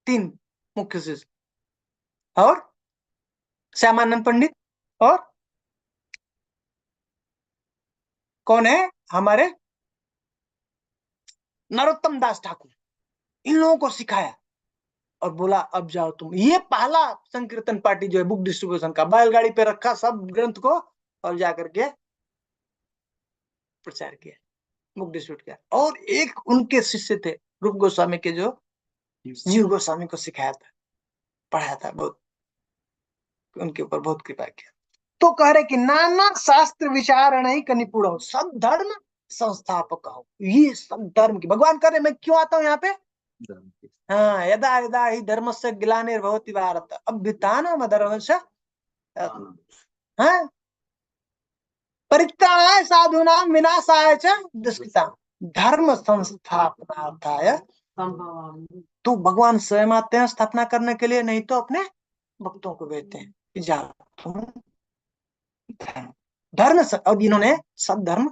3 मुख्य शिष्य, और श्यामानंद पंडित, और कौन है हमारे नरोत्तम दास ठाकुर, इन लोगों को सिखाया। और बोला अब जाओ तुम। ये पहला संकीर्तन पार्टी जो है बुक डिस्ट्रीब्यूशन का, बैलगाड़ी पे रखा सब ग्रंथ को और जाकर के प्रचार किया, बुक डिस्ट्रीब्यूट किया। और एक उनके शिष्य थे रूप गोस्वामी के, जो जीव गोस्वामी को सिखाया था, पढ़ाया था, बहुत उनके ऊपर बहुत कृपा किया। तो कह रहे कि नाना शास्त्र विचारण ही का निपुण हो, सब धर्म संस्थापक हो। ये सब धर्म की भगवान कह रहे, मैं क्यों आता हूँ यहाँ पे? हाँ, यदा यदा ही धर्म से ग्लानिर्भवति भारत अभ्युत्थानम् अधर्मस्य हाँ परित्राणाय साधूनां विनाशाय च दुष्कृतां धर्म संस्थापनार्थाय। तो भगवान स्वयं आते हैं स्थापना करने के लिए, नहीं तो अपने भक्तों को भेजते हैं कि जाओ तुम धर्म धर्म और इन्होंने सब धर्म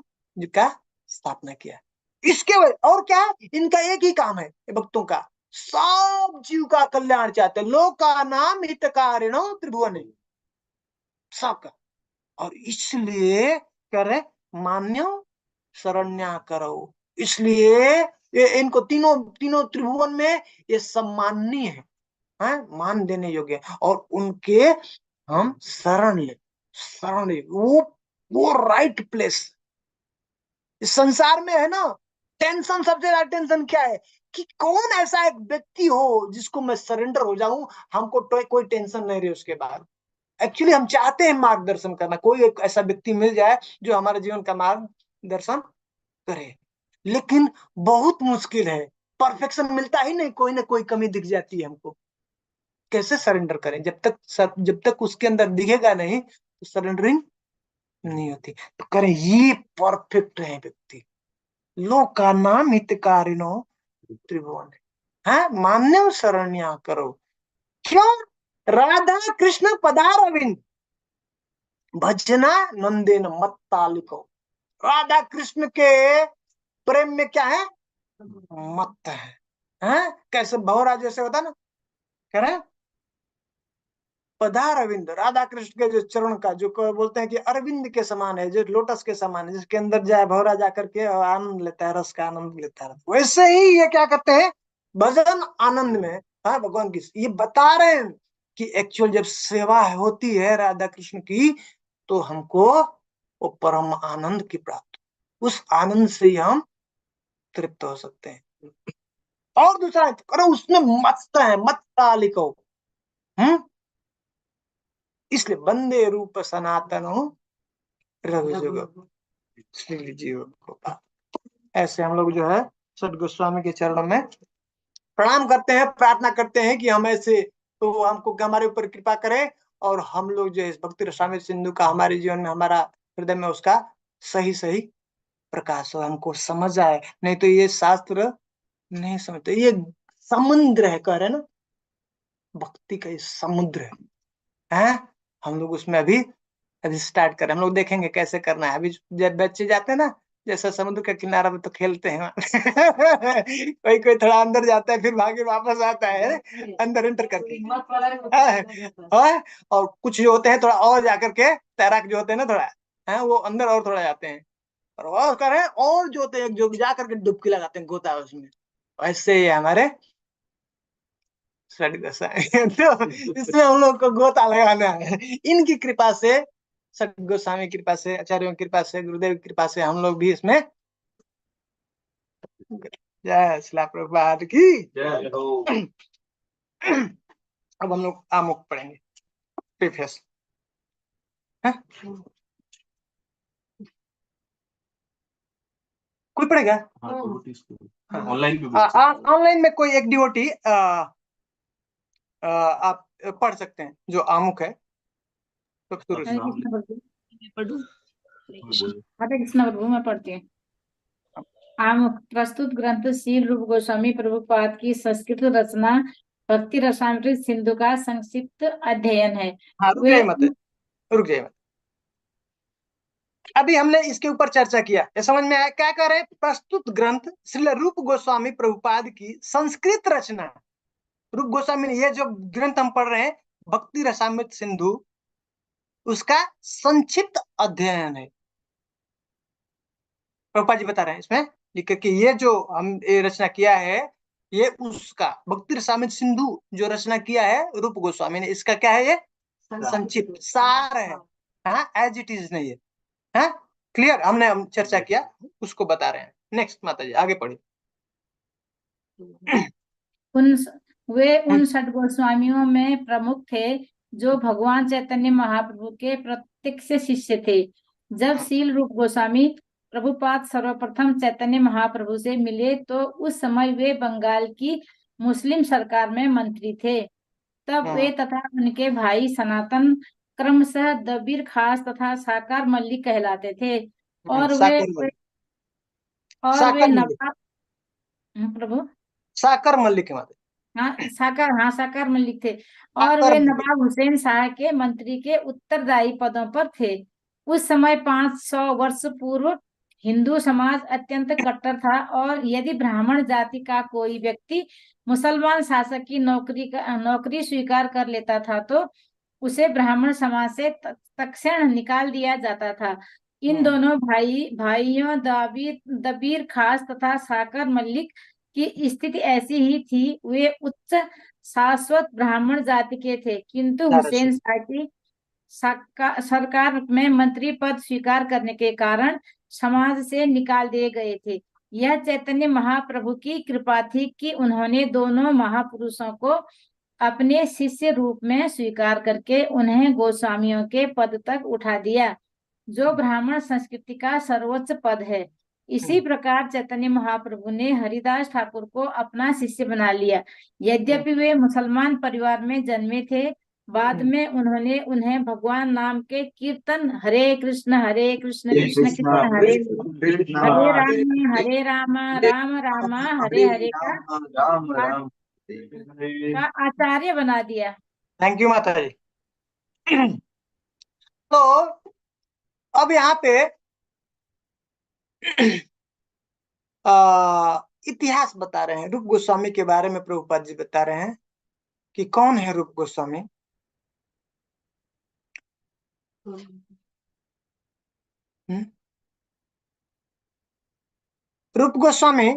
का स्थापना किया। इसके वजह और क्या है, इनका एक ही काम है भक्तों का, सब जीव का कल्याण चाहते, लोक का नाम हितकारिणो त्रिभुवन, सबका। और इसलिए कह रहे मान्यो शरण्या करो, इसलिए ये इनको तीनों तीनों त्रिभुवन में ये सम्माननीय है, मान देने योग्य, और उनके हम शरण ले, शरण ले, वो राइट प्लेस। इस संसार में है ना, टेंशन, सबसे ज्यादा टेंशन क्या है कि कौन ऐसा एक व्यक्ति हो जिसको मैं सरेंडर हो जाऊं, हमको कोई टेंशन नहीं रही उसके बाद। एक्चुअली हम चाहते हैं मार्गदर्शन करना, कोई एक ऐसा व्यक्ति मिल जाए जो हमारे जीवन का मार्गदर्शन करे, लेकिन बहुत मुश्किल है, परफेक्शन मिलता ही नहीं, कोई ना कोई कमी दिख जाती है हमको। कैसे सरेंडर करें? जब तक उसके अंदर दिखेगा नहीं तो सरेंडरिंग नहीं होती। तो करें ये परफेक्ट है व्यक्ति, लोका नाम हितकारिणो त्रिभुवन है, मान्य शरण्या करो। क्यों? राधा कृष्ण पदारविंद भजना नंदेन मत्तालिको। राधा कृष्ण के प्रेम में क्या है? मत है, कैसे भौरा जैसे होता ना, कह रहे पदार अरविंद, राधा कृष्ण के जो चरण का, जो बोलते हैं कि अरविंद के समान है, जो लोटस के समान है, जिसके अंदर जाए भौरा जाकर के आनंद लेता है, रस का आनंद लेता है। वैसे ही ये क्या करते हैं भजन आनंद में, हाँ भगवान की ये बता रहे हैं कि एक्चुअल जब सेवा होती है राधा कृष्ण की तो हमको वो परम आनंद की प्राप्त, उस आनंद से ही हम तृप्त हो सकते हैं। और दूसरा अरे उसमें मस्त है, मत्ता लिखो, इसलिए वंदे रूप सनातन रघुजुग श्री जीव गोपाल। ऐसे हम लोग जो है सद गोस्वामी के चरणों में प्रणाम करते हैं, प्रार्थना करते हैं कि हम ऐसे, तो हमको हमारे ऊपर कृपा करें और हम लोग जो है इस भक्ति रसामृत सिंधु का हमारे जीवन में, हमारा हृदय में उसका सही सही प्रकाश हो, हमको समझ आए। नहीं तो ये शास्त्र नहीं समझते, ये समुद्र है, कह रहे ना, भक्ति का ये समुद्र है। हम लोग उसमें अभी स्टार्ट करें, हम लोग देखेंगे कैसे करना है। अभी जब बच्चे जाते हैं ना, जैसा समुद्र का किनारा में तो खेलते हैं कोई कोई थोड़ा अंदर जाता है फिर भागे वापस आता है अंदर एंटर करके और कुछ जो होते हैं थोड़ा और जाकर के, तैराक जो होते हैं ना थोड़ा है, वो अंदर और थोड़ा जाते हैं और करें, और जो होते हैं जो जाकर के डुबकी लगाते हैं, गोता है उसमें। ऐसे ही हमारे तो इसमें हम लोग को गोता लगाना है। इनकी कृपा से, सद गोस्वामी की कृपा से, आचार्यों की कृपा से, गुरुदेव की कृपा से हम लोग भी इसमें, जय श्रीला प्रभुपाद की जय हो। अब हम लोग आमुख पढ़ेंगे, प्रीफेस। कोई पढ़ेगा? ऑनलाइन में कोई एक डिवोटी आप पढ़ सकते हैं जो आमुख है। तो हरे कृष्ण प्रभु, मैं पढ़ती हूँ। आमुख प्रस्तुत ग्रंथ श्रील रूप गोस्वामी प्रभुपाद की संस्कृत रचना भक्ति रसामृत सिंधु का संक्षिप्त अध्ययन है। हाँ, रुक जाइए मत। अभी हमने इसके ऊपर चर्चा किया, ये समझ में आया क्या कह रहे हैं? प्रस्तुत ग्रंथ श्रील रूप गोस्वामी प्रभुपाद की संस्कृत रचना, रूप गोस्वामी ने ये जो ग्रंथ हम पढ़ रहे हैं भक्ति रसामृत सिंधु, उसका संक्षिप्त अध्ययन है। प्रभुपाद जी बता रहे हैं इसमें लिख के ये जो हम ये रचना किया है ये उसका भक्ति रसामृत सिंधु जो रचना किया है रूप गोस्वामी ने, इसका क्या है, ये संक्षिप्त सार है। हाँ, एज इट इज नहीं है। हाँ, क्लियर, हम चर्चा किया, उसको बता रहे हैं। नेक्स्ट माता जी आगे पढ़िए। उन वे उन 6 गोस्वामियों में प्रमुख थे जो भगवान चैतन्य महाप्रभु के प्रत्यक्ष शिष्य थे। जब शील रूप गोस्वामी प्रभुपाद सर्वप्रथम चैतन्य महाप्रभु से मिले तो उस समय वे बंगाल की मुस्लिम सरकार में मंत्री थे। तब वे तथा उनके भाई सनातन क्रमशः दबीर खास तथा साकार मल्लिक कहलाते थे। और वे नवाब प्रभु साकर मल्लिक माता, साकार मल्लिक थे। और वे नवाब हुसैन शाह के मंत्री के उत्तरदायी पदों पर थे। उस समय 500 वर्ष पूर्व हिंदू समाज अत्यंत कट्टर था और यदि ब्राह्मण जाति का कोई व्यक्ति मुसलमान शासक की नौकरी स्वीकार कर लेता था तो उसे ब्राह्मण समाज से तत्क्षण निकाल दिया जाता था। इन दोनों भाइयों दबीर खास तथा साकर मल्लिक की स्थिति ऐसी ही थी। वे उच्च शाश्वत ब्राह्मण जाति के थे, किंतु हुसैन शाह की सरकार में मंत्री पद स्वीकार करने के कारण समाज से निकाल दिए गए थे। यह चैतन्य महाप्रभु की कृपा थी कि उन्होंने दोनों महापुरुषों को अपने शिष्य रूप में स्वीकार करके उन्हें गोस्वामियों के पद तक उठा दिया, जो ब्राह्मण संस्कृति का सर्वोच्च पद है। इसी प्रकार चैतन्य महाप्रभु ने हरिदास ठाकुर को अपना शिष्य बना लिया। यद्यपि वे मुसलमान परिवार में जन्मे थे, बाद में उन्होंने उन्हें भगवान नाम के कीर्तन हरे कृष्ण कृष्ण कृष्ण हरे हरे राम राम राम हरे हरे का आचार्य बना दिया। थैंक यू माता जी। तो अब यहाँ पे इतिहास बता रहे हैं, रूप गोस्वामी के बारे में प्रभुपाद जी बता रहे हैं कि कौन है रूप गोस्वामी। रूप गोस्वामी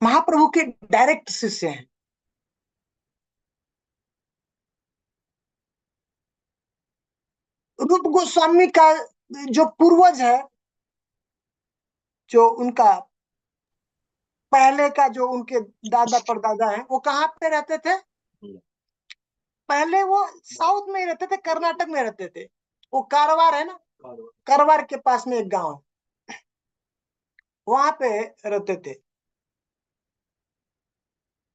महाप्रभु के डायरेक्ट शिष्य हैं। रूप गोस्वामी का जो पूर्वज है, जो उनका पहले का जो उनके दादा परदादा है, वो कहाँ पे रहते थे? पहले वो साउथ में रहते थे, कर्नाटक में रहते थे। वो कारवार है ना, कारवार के पास में एक गांव है, वहां पे रहते थे।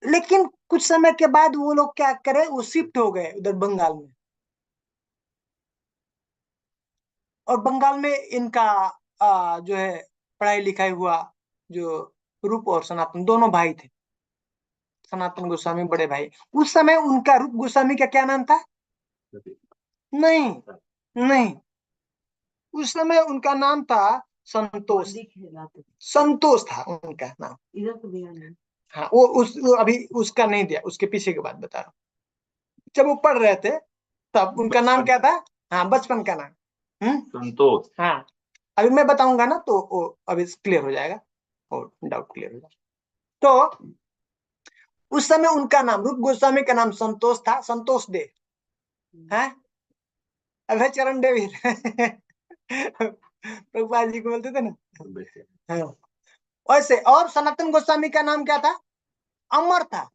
लेकिन कुछ समय के बाद वो लोग क्या करे, वो शिफ्ट हो गए उधर बंगाल में। और बंगाल में इनका जो है पढ़ाई लिखाई हुआ। जो रूप और सनातन दोनों भाई थे, सनातन गोस्वामी बड़े भाई। उस समय उनका रूप गोस्वामी का क्या नाम था? नहीं नहीं, उस समय उनका नाम था संतोष। संतोष था उनका नाम। हाँ, वो अभी उसका नहीं दिया, उसके पीछे की बात बता रहा हूँ। जब वो पढ़ रहे थे तब उनका नाम क्या था? हाँ, बचपन का नाम संतोष। हाँ, अभी मैं बताऊंगा ना तो वो अभी क्लियर हो जाएगा और डाउट क्लियर हो जाएगा। तो उस समय उनका नाम, रूप गोस्वामी का नाम संतोष था, संतोष देव है। अभय चरण देवी प्रभुपाद जी को बोलते थे ना। हाँ, वैसे। और सनातन गोस्वामी का नाम क्या था? अमर था।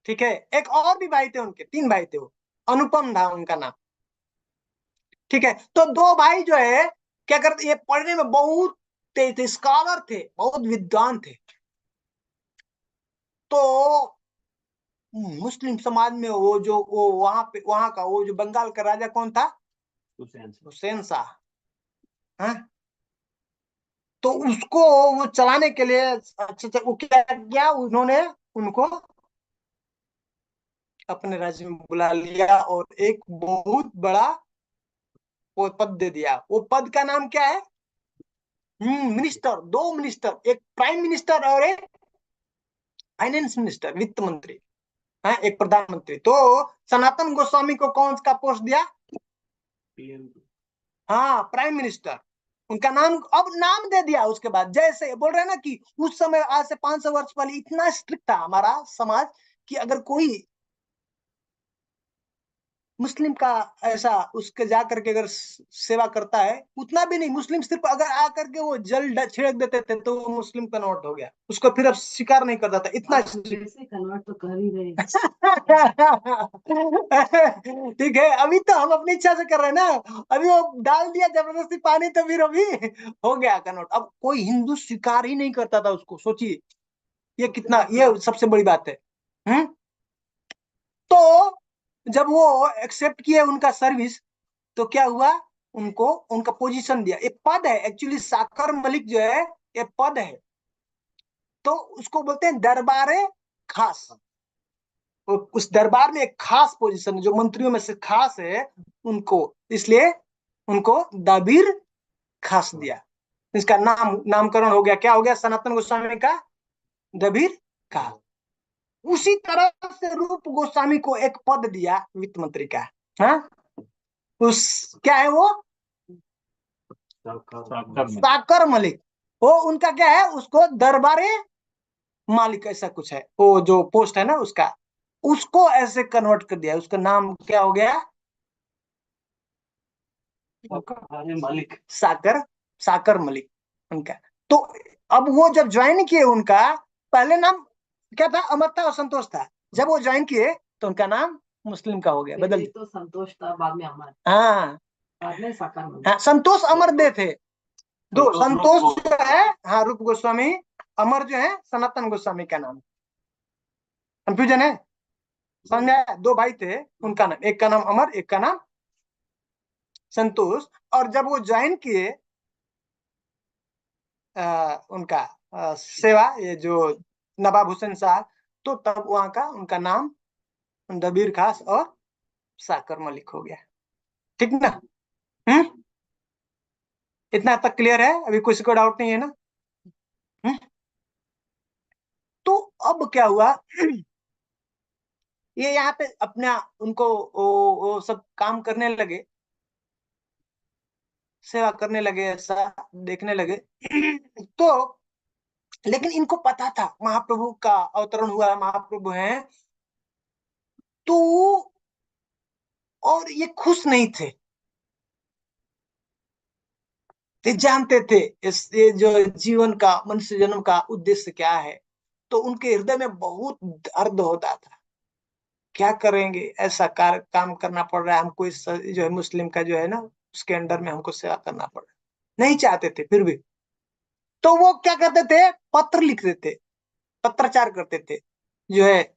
ठीक है, एक और भी भाई थे उनके, 3 भाई थे, वो अनुपम था उनका नाम। ठीक है, तो 2 भाई जो है क्या करते, ये पढ़ने में बहुत तेज थे, स्कॉलर थे, बहुत विद्वान थे। तो मुस्लिम समाज में वो वहां का वो जो बंगाल का राजा कौन था? हुसैन शाह। हाँ, तो उसको वो चलाने के लिए अच्छा वो क्या किया, उन्होंने उनको अपने राज्य में बुला लिया और एक बहुत बड़ा वो पद दे दिया। वो पद का नाम क्या है? मिनिस्टर। 2 मिनिस्टर, एक प्राइम मिनिस्टर और एक फाइनेंस मिनिस्टर, वित्त मंत्री। हाँ, एक प्रधानमंत्री। तो सनातन गोस्वामी को कौन सा पोस्ट दिया? हाँ, प्राइम मिनिस्टर। उनका नाम अब नाम दे दिया। उसके बाद जैसे बोल रहे हैं ना कि उस समय आज से 500 वर्ष पहले इतना स्ट्रिक्ट था हमारा समाज कि अगर कोई मुस्लिम का ऐसा उसके जा करके अगर सेवा करता है, उतना भी नहीं, मुस्लिम सिर्फ अगर आकर के वो जल छिड़क देते थे तो वो मुस्लिम कन्वर्ट हो गया, उसको फिर अब स्वीकार नहीं करता था, इतना वैसे कन्वर्ट तो कर ही रहे। ठीक है, अभी तो हम अपनी इच्छा से कर रहे हैं ना, अभी वो डाल दिया जबरदस्ती पानी तो फिर अभी हो गया कन्वर्ट। अब कोई हिंदू स्वीकार ही नहीं करता था उसको, सोचिए ये कितना, ये सबसे बड़ी बात है। तो जब वो एक्सेप्ट किए उनका सर्विस, तो क्या हुआ, उनको उनका पोजीशन दिया, एक पद है एक्चुअली, साकर मलिक जो है ये पद है, तो उसको बोलते हैं दरबारे खास। उस दरबार में एक खास पोजीशन है, जो मंत्रियों में से खास है उनको, इसलिए उनको दबीर खास दिया। इसका नामकरण हो गया, क्या हो गया, सनातन गोस्वामी का दबीर खास। उसी तरह से रूप गोस्वामी को एक पद दिया वित्त मंत्री का, हाँ, उस क्या है वो, साकर मलिक, वो उनका क्या है, उसको दरबारे मालिक ऐसा कुछ है, वो जो पोस्ट है ना उसका, उसको ऐसे कन्वर्ट कर दिया, उसका नाम क्या हो गया, मालिक, साकर, साकर मलिक उनका। तो अब वो जब ज्वाइन किए, उनका पहले नाम क्या था, अमर था और संतोष था, जब वो ज्वाइन किए तो उनका नाम मुस्लिम का हो गया, बदल। तो संतोष था, बाद में अमर, हाँ बाद में साकार मलिक। हाँ, संतोष अमर दे थे दो, संतोष जो है हाँ रूप गोस्वामी, अमर जो है सनातन गोस्वामी का नाम। कंफ्यूजन है, समझ में आया? दो भाई थे, उनका नाम, एक का नाम अमर, एक का नाम संतोष। और जब वो ज्वाइन किए उनका सेवा, ये जो नवाब हुसैन शाह, तो तब वहां का उनका नाम दबीर खास और साकर मलिक हो गया। ठीक ना? इतना तक क्लियर है? अभी किसी को डाउट नहीं है ना? तो अब क्या हुआ, ये यहाँ पे अपना उनको वो सब काम करने लगे, सेवा करने लगे, ऐसा देखने लगे। तो लेकिन इनको पता था महाप्रभु का अवतरण हुआ, महाप्रभु हैं, तो और ये खुश नहीं थे, ये जानते थे ये जो जीवन का, मनुष्य जन्म का उद्देश्य क्या है, तो उनके हृदय में बहुत दर्द होता था, क्या करेंगे, ऐसा काम करना पड़ रहा है हमको, इस जो है मुस्लिम का जो है ना उसके अंडर में हमको सेवा करना पड़ रहा है, नहीं चाहते थे फिर भी। तो वो क्या करते थे, पत्र लिखते थे, पत्राचार करते थे जो है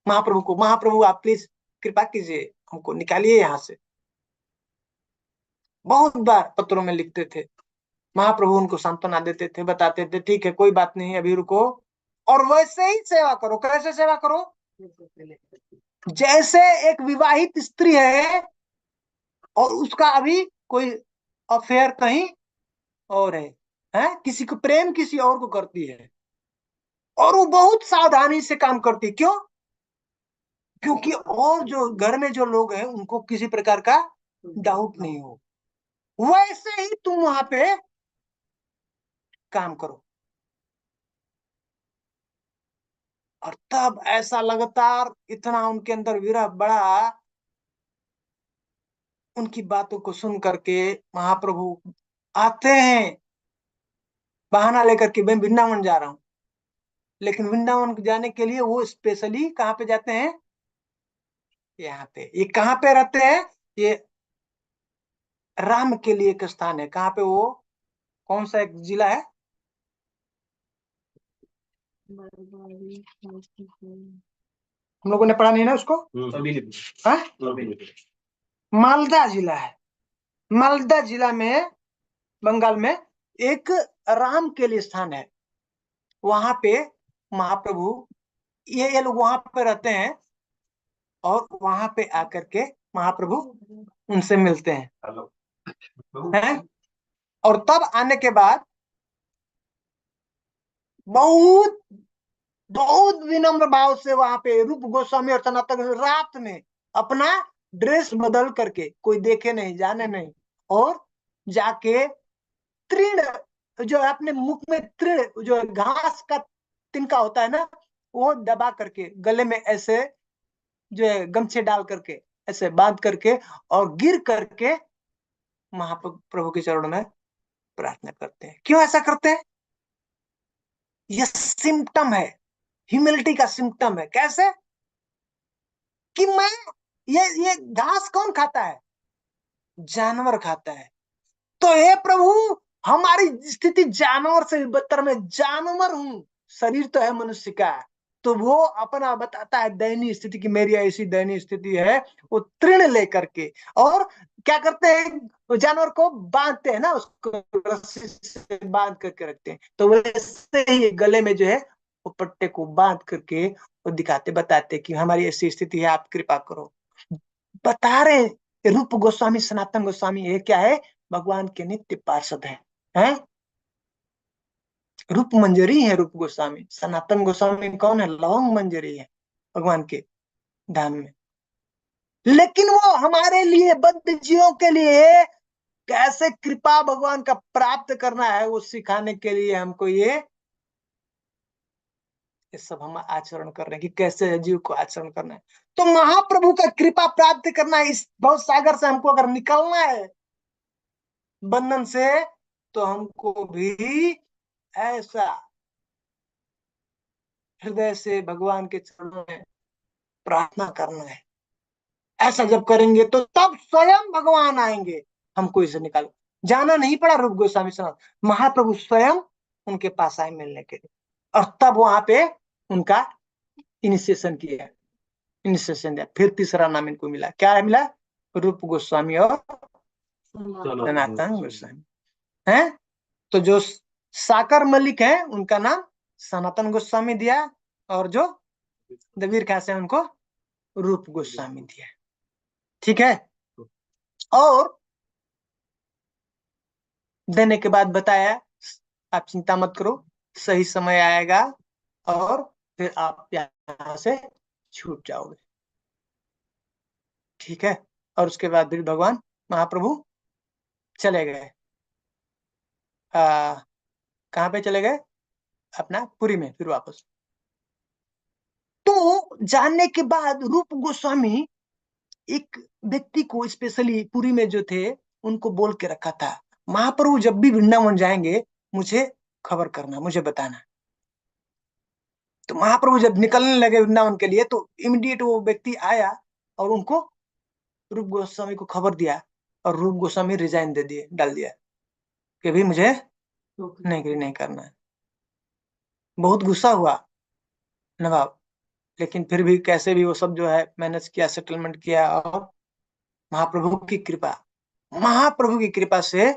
महाप्रभु को, महाप्रभु आप प्लीज कृपा कीजिए, हमको निकालिए यहाँ से। बहुत बार पत्रों में लिखते थे, महाप्रभु उनको सांत्वना देते थे, बताते थे ठीक है कोई बात नहीं, अभी रुको, और वैसे ही सेवा करो। कैसे सेवा करो, जैसे एक विवाहित स्त्री है और उसका अभी कोई अफेयर कहीं और है, किसी को प्रेम किसी और को करती है, और वो बहुत सावधानी से काम करती है, क्यों, क्योंकि और जो घर में जो लोग हैं उनको किसी प्रकार का डाउट नहीं हो, वैसे ही तुम वहां पे काम करो। और तब ऐसा लगातार इतना उनके अंदर विरह बढ़ा, उनकी बातों को सुन करके महाप्रभु आते हैं बहाना लेकर के, मैं वृंदावन जा रहा हूं, लेकिन वृंदावन जाने के लिए वो स्पेशली कहाँ पे जाते हैं, यहाँ पे। ये कहाँ पे रहते हैं, ये राम के लिए एक स्थान है, कहाँ पे वो, कौन सा एक जिला है, हम लोगों ने पढ़ा नहीं ना उसको, मालदा जिला है, मालदा जिला में, बंगाल में एक राम के लिए स्थान है, वहां पे महाप्रभु, ये लोग वहां पे रहते हैं, और वहां पे आकर के महाप्रभु उनसे मिलते हैं, और तब आने के बाद बहुत बहुत विनम्र भाव से वहां पे रूप गोस्वामी और सनातन रात में अपना ड्रेस बदल करके, कोई देखे नहीं जाने नहीं, और जाके तृण जो है अपने मुख में तृण जो घास का तिनका होता है ना, वो दबा करके गले में ऐसे जो है गमछे डाल करके ऐसे बांध करके और गिर करके महाप्रभु के चरणों में प्रार्थना करते हैं। क्यों ऐसा करते हैं? यह सिम्टम है, ह्यूमिलिटी का सिम्टम है। कैसे? कि मैं ये घास कौन खाता है? जानवर खाता है। तो हे प्रभु, हमारी स्थिति जानवर से बदतर, में जानवर हूं, शरीर तो है मनुष्य का। तो वो अपना बताता है दयनीय स्थिति की मेरी ऐसी दयनीय स्थिति है। वो तृण लेकर के और क्या करते हैं, वो जानवर को बांधते हैं ना, उसको रस्सी से बांध करके रखते हैं। तो वैसे ही गले में जो है वो पट्टे को बांध करके वो दिखाते बताते कि हमारी ऐसी स्थिति है, आप कृपा करो। बता रहे रूप गोस्वामी सनातन गोस्वामी, ये क्या है? भगवान के नित्य पार्षद हैं? रूप मंजरी है रूप गोस्वामी। सनातन गोस्वामी कौन है? लौंग मंजरी है भगवान के धाम में। लेकिन वो हमारे लिए, बद्ध जीवों के लिए कैसे कृपा भगवान का प्राप्त करना है, वो सिखाने के लिए हमको ये सब हम आचरण कर रहे हैं कि कैसे जीव को आचरण करना है। तो महाप्रभु का कृपा प्राप्त करना है। इस भव सागर से हमको अगर निकलना है बंधन से, तो हमको भी ऐसा हृदय से भगवान के चरणों में प्रार्थना करना है। ऐसा जब करेंगे तो तब स्वयं भगवान आएंगे हमको इसे निकाल। जाना नहीं पड़ा रूप गोस्वामी सनातन, महाप्रभु स्वयं उनके पास आए मिलने के लिए, और तब वहां पे उनका इनिशिएशन किया, इनिशिएशन दिया। फिर तीसरा नाम इनको मिला, क्या मिला? रूप गोस्वामी और सनातन गोस्वामी है। तो जो साकर मलिक है उनका नाम सनातन गोस्वामी दिया, और जो दबीर खास है उनको रूप गोस्वामी दिया। ठीक है। और देने के बाद बताया, आप चिंता मत करो, सही समय आएगा और फिर आप यहाँ से छूट जाओगे। ठीक है। और उसके बाद फिर भगवान महाप्रभु चले गए। कहाँ पे चले गए? अपना पुरी में फिर वापस। तो जानने के बाद रूप गोस्वामी एक व्यक्ति को स्पेशली पुरी में जो थे उनको बोल के रखा था, महाप्रभु जब भी वृंदावन जाएंगे मुझे खबर करना, मुझे बताना। तो महाप्रभु जब निकलने लगे वृंदावन के लिए तो इमीडिएट वो व्यक्ति आया और उनको रूप गोस्वामी को खबर दिया, और रूप गोस्वामी रिजाइन दे दिए, डाल दिया कि भी मुझे नहीं करना है। बहुत गुस्सा हुआ नवाब, लेकिन फिर भी कैसे भी वो सब जो है मैनेज किया, सेटलमेंट किया, और महाप्रभु की कृपा से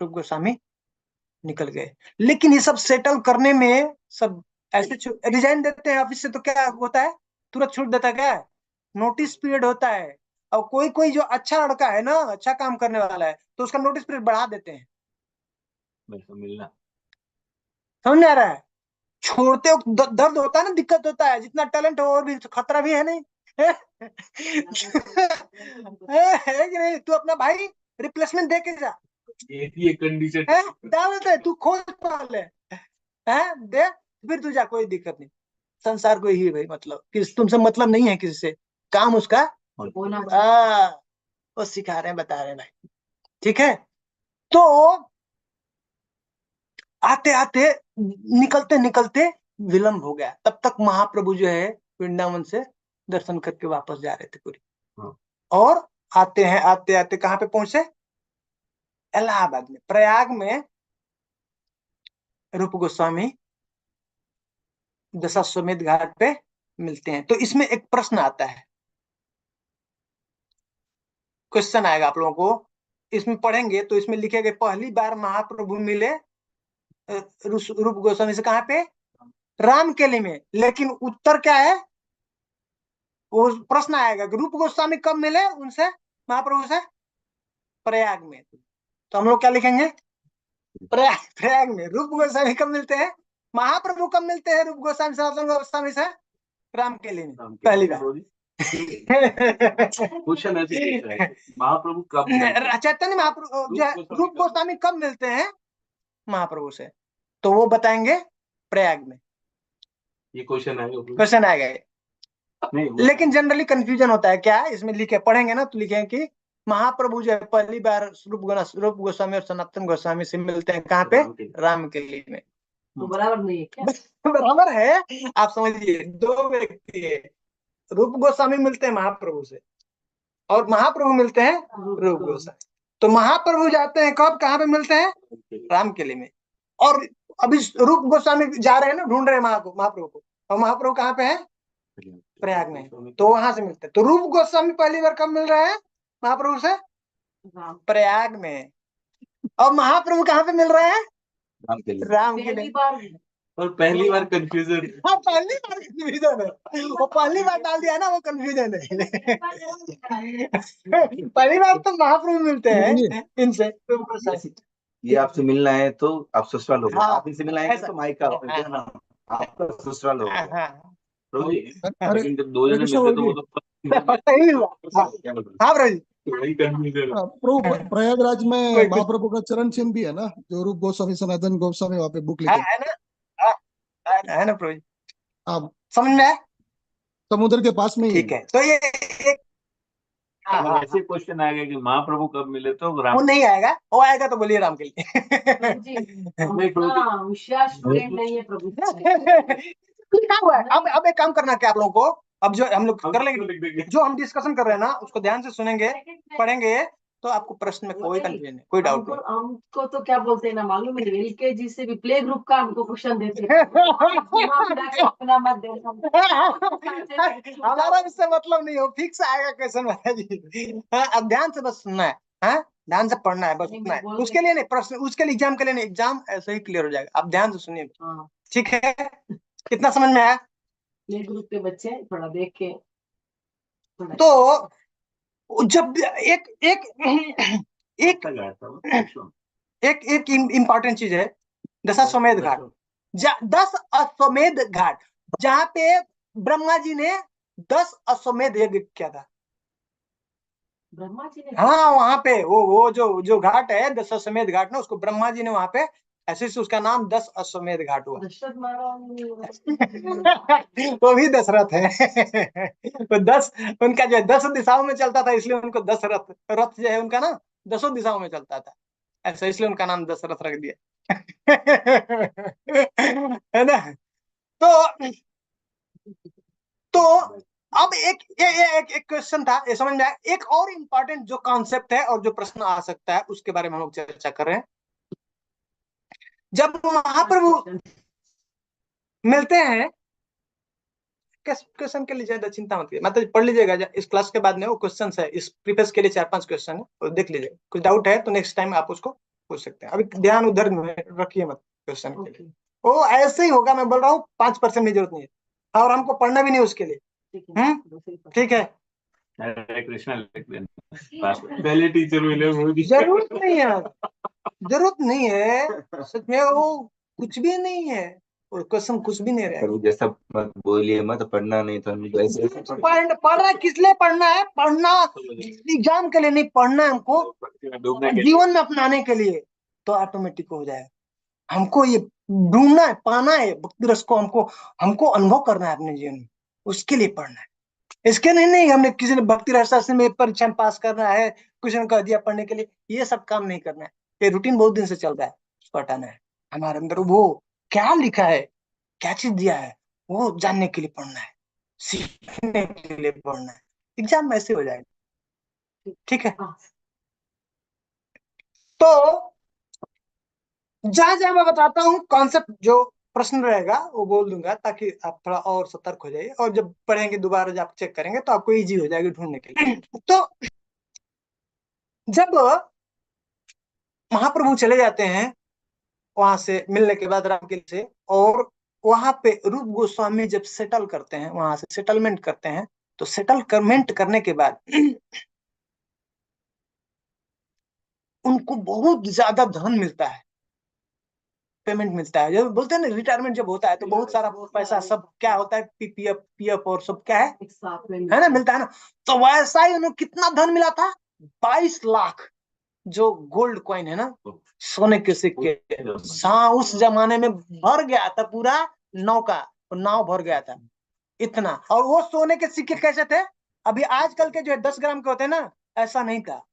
रूप गोस्वामी निकल गए। लेकिन ये सब सेटल करने में सब ऐसे रिजाइन देते हैं ऑफिस से तो क्या होता है? तुरंत छूट देता है क्या? नोटिस पीरियड होता है। और कोई कोई जो अच्छा लड़का है ना, अच्छा काम करने वाला है, तो उसका नोटिस पीरियड बढ़ा देते हैं। मिलना समझ में आ रहा है? छोड़ते वक्त दर्द होता है ना, दिक्कत होता है। जितना टैलेंट हो और भी खतरा भी है नहीं है कि नहीं? तू अपना भाई रिप्लेसमेंट दे के जा, ये कंडीशन दावत है, तू खोज पहले है दे, फिर तू जा, कोई दिक्कत नहीं। संसार को ही भाई मतलब, किस तुमसे मतलब नहीं है किसी से, काम उसका वो सिखा रहे हैं, बता रहे हैं भाई। ठीक है। तो आते आते निकलते निकलते विलंब हो गया। तब तक महाप्रभु जो है वृंदावन से दर्शन करके वापस जा रहे थे पूरी। और आते हैं, आते आते कहाँ पे पहुंचे? इलाहाबाद में, प्रयाग में रूप गोस्वामी दशाश्वमेध घाट पे मिलते हैं। तो इसमें एक प्रश्न आता है, क्वेश्चन आएगा आप लोगों को, इसमें पढ़ेंगे तो इसमें लिखेंगे पहली बार महाप्रभु मिले रूप गोस्वामी से कहाँ पे? रामकेली में। लेकिन उत्तर क्या है? वो प्रश्न आएगा कि रूप गोस्वामी कब मिले उनसे, महाप्रभु से? प्रयाग में। तो हम लोग क्या लिखेंगे? प्रयाग में। रूप गोस्वामी कब मिलते हैं? महाप्रभु कब मिलते हैं रूप गोस्वामी सनातन गोस्वामी से? रामकेली में पहली बार। क्वेश्चन ऐसे पूछ रहा है, महाप्रभु कब मिलते हैं? चैतन्य महाप्रभु जो है, रूप गोस्वामी कब मिलते हैं महाप्रभु से, तो वो बताएंगे प्रयाग में। ये क्वेश्चन है क्वेश्चन आएगा ये। नहीं लेकिन जनरली कंफ्यूजन होता है, क्या है इसमें लिखे, पढ़ेंगे ना तो लिखे कि महाप्रभु जो है पहली बार रूप गोस्वामी और सनातन गोस्वामी से मिलते हैं कहाँ पे, रामकेली में। तो बराबर नहीं है क्या? बराबर है, आप समझिए, दो व्यक्ति है, रूप गोस्वामी मिलते हैं महाप्रभु से और महाप्रभु मिलते हैं रूप गोस्वामी। तो महाप्रभु जाते हैं कब, कहाँ पे मिलते हैं, रामकेली में। और अभी रूप गोस्वामी जा रहे हैं ना, ढूंढ रहे हैं महाप्रभु को, और महाप्रभु कहाँ पे है, प्रयाग में, तो वहां से मिलते हैं। तो रूप गोस्वामी पहली बार कब मिल रहा है महाप्रभु से, प्रयाग में। और महाप्रभु कहाँ पे मिल रहे हैं, रामकेली। पहली बार और पहली बार कंफ्यूजन। हाँ, पहली बार कंफ्यूजन है, वो पहली बार डाल दिया ना, वो कंफ्यूजन है। पहली बार तो महाप्रभु मिलते हैं इनसे। ये आपसे मिलना है तो आप ससुराल हो, हाँ, आप इनसे मिलना है तो माइका आपका ससुराल हो। हाँ, प्रभु जी, अरे, लेकिन जब दो जने कृष्ण मिलते तो वो तो सही हुआ। हाँ प्रभु जी, वही कंफ्यूजन। प्रभु प्रयागराज में कोई- महाप्रभु का चरण चिन्ह भी है ना, जो रूप गोस्वामी सनातन गोस्वामी वहाँ पे बुक है लिखे। है ना, हाँ, है ना प्रभु जी, हाँ, समझ में आया? समुद्र के पास में ही ठीक है, तो ये एक, हाँ, हाँ, ऐसे क्वेश्चन आएगा कि महाप्रभु कब मिले तो वो राम। नहीं आएगा, वो आएगा तो बोलिए राम के लिए। जी, हम इतना होशियार स्टूडेंट नहीं है प्रभु जी। लिखा हुआ है। अब एक काम करना क्या आप लोगों को, अब जो हम लोग कर लेंगे, लिख देंगे। जो हम डिस्कशन कर रहे हैं ना उसको ध्यान से सुनेंगे, पढ़ेंगे, तो आपको प्रश्न में कोई कंफ्यूजन नहीं, कोई डाउट नहीं। हमको तो क्या बोलते हैं ना मालूम है, LKG से भी प्ले ग्रुप का हमको क्वेश्चन देते हैं। अपना मत देना। हमारा इससे मतलब नहीं हो, फिक्स आएगा क्वेश्चन महाराज जी। हाँ, अब ध्यान से बस सुनना है, हाँ, ध्यान से पढ़ना है, बस उतना है, उसके लिए नहीं प्रश्न, उसके लिए एग्जाम के लिए नहीं, एग्जाम ऐसे ही क्लियर हो जाएगा, आप ध्यान से सुनिए, ठीक है? कितना समझ में आया? प्ले ग्रुप के बच्चे थोड़ा देख के, तो जब एक एक एक एक एक इम्पोर्टेंट चीज है, दशाश्वमेध घाट, 10 अश्वमेध घाट, जहाँ पे ब्रह्मा जी ने 10 अश्वमेध यज्ञ किया था। ब्रह्मा जी ने, हाँ, वहां पे वो जो घाट है 10 अश्वमेध घाट ना, उसको ब्रह्मा जी ने वहां पे ऐसे से उसका नाम 10 अश्वमेध घाट हुआ। दशरथ महाराज वो भी दशरथ है। वो 10, उनका जो है 10 दिशाओं में चलता था, इसलिए उनको दशरथ, रथ जो है उनका ना 10 दिशाओं में चलता था, ऐसा इसलिए उनका नाम दशरथ रख दिया। है ना? तो अब एक क्वेश्चन था, ये समझ में आया? एक और इम्पोर्टेंट जो कॉन्सेप्ट है और जो प्रश्न आ सकता है उसके बारे में हम लोग चर्चा कर रहे हैं। जब महाप्रभु मिलते हैं, क्वेश्चन के लिए ज्यादा चिंता मत कीजिए, मतलब पढ़ लीजिएगा इस क्लास के बाद में, वो क्वेश्चन है इस प्रीफेस के लिए 4-5 क्वेश्चन है, वो देख लीजिए, कुछ डाउट है तो नेक्स्ट टाइम आप उसको पूछ सकते हैं, अभी ध्यान उधर रखिए मत क्वेश्चन के लिए, वो ऐसे ही होगा, मैं बोल रहा हूँ 5% में जरूरत नहीं है, और हमको पढ़ना भी नहीं उसके लिए, ठीक है? हरे कृष्णा लिख देना, पहले टीचर मिले मुझे। जरूरत नहीं है, जरूरत नहीं है, सच में वो कुछ भी नहीं है, और क्वेश्चन कुछ भी नहीं रहेगा। जैसा मत बोलिए, मत पढ़ना नहीं तो हम ऐसे पढ़ रहा है, किस लिए पढ़ना है? पढ़ना एग्जाम के लिए नहीं, पढ़ना है हमको जीवन में अपनाने के लिए, तो ऑटोमेटिक हो जाएगा। हमको ये ढूंढना है, पाना है भक्ति रस को, हमको अनुभव करना है अपने जीवन में, उसके लिए पढ़ना है। इसके नहीं हमने किसी ने भक्ति रस शास्त्र में परीक्षा में पास करना है, किसी ने कह दिया पढ़ने के लिए, ये सब काम नहीं करना है। ये रूटीन बहुत दिन से चल रहा है, उसको हटाना है। हमारे अंदर वो क्या लिखा है, क्या चीज दिया है, वो जानने के लिए पढ़ना है, सीखने के लिए पढ़ना है, एग्जाम में ऐसे हो जाएगा, ठीक है? तो जहां जहां मैं बताता हूँ कॉन्सेप्ट, जो प्रश्न रहेगा वो बोल दूंगा, ताकि आप थोड़ा और सतर्क हो जाइए, और जब पढ़ेंगे दोबारा जब आप चेक करेंगे तो आपको इजी हो जाएगा ढूंढने के लिए। तो जब महाप्रभु चले जाते हैं वहां से मिलने के बाद रामकिल से, और वहां पे रूप गोस्वामी जब सेटल करते हैं, वहां से सेटलमेंट करते हैं, तो सेटलमेंट करने के बाद उनको बहुत ज्यादा धन मिलता है, पेमेंट मिलता है। जब बोलते हैं ना रिटायरमेंट जब होता है तो बहुत सारा पैसा सब क्या होता है, पीएफ और सब क्या है ना, मिलता है ना। तो वैसा ही उन्हें कितना धन मिला था, 22 लाख जो गोल्ड कॉइन है ना, सोने के सिक्के। हाँ, उस जमाने में भर गया था पूरा नाव भर गया था इतना। और वो सोने के सिक्के कैसे थे, अभी आजकल के जो 10 ग्राम के होते हैं ना, ऐसा नहीं था,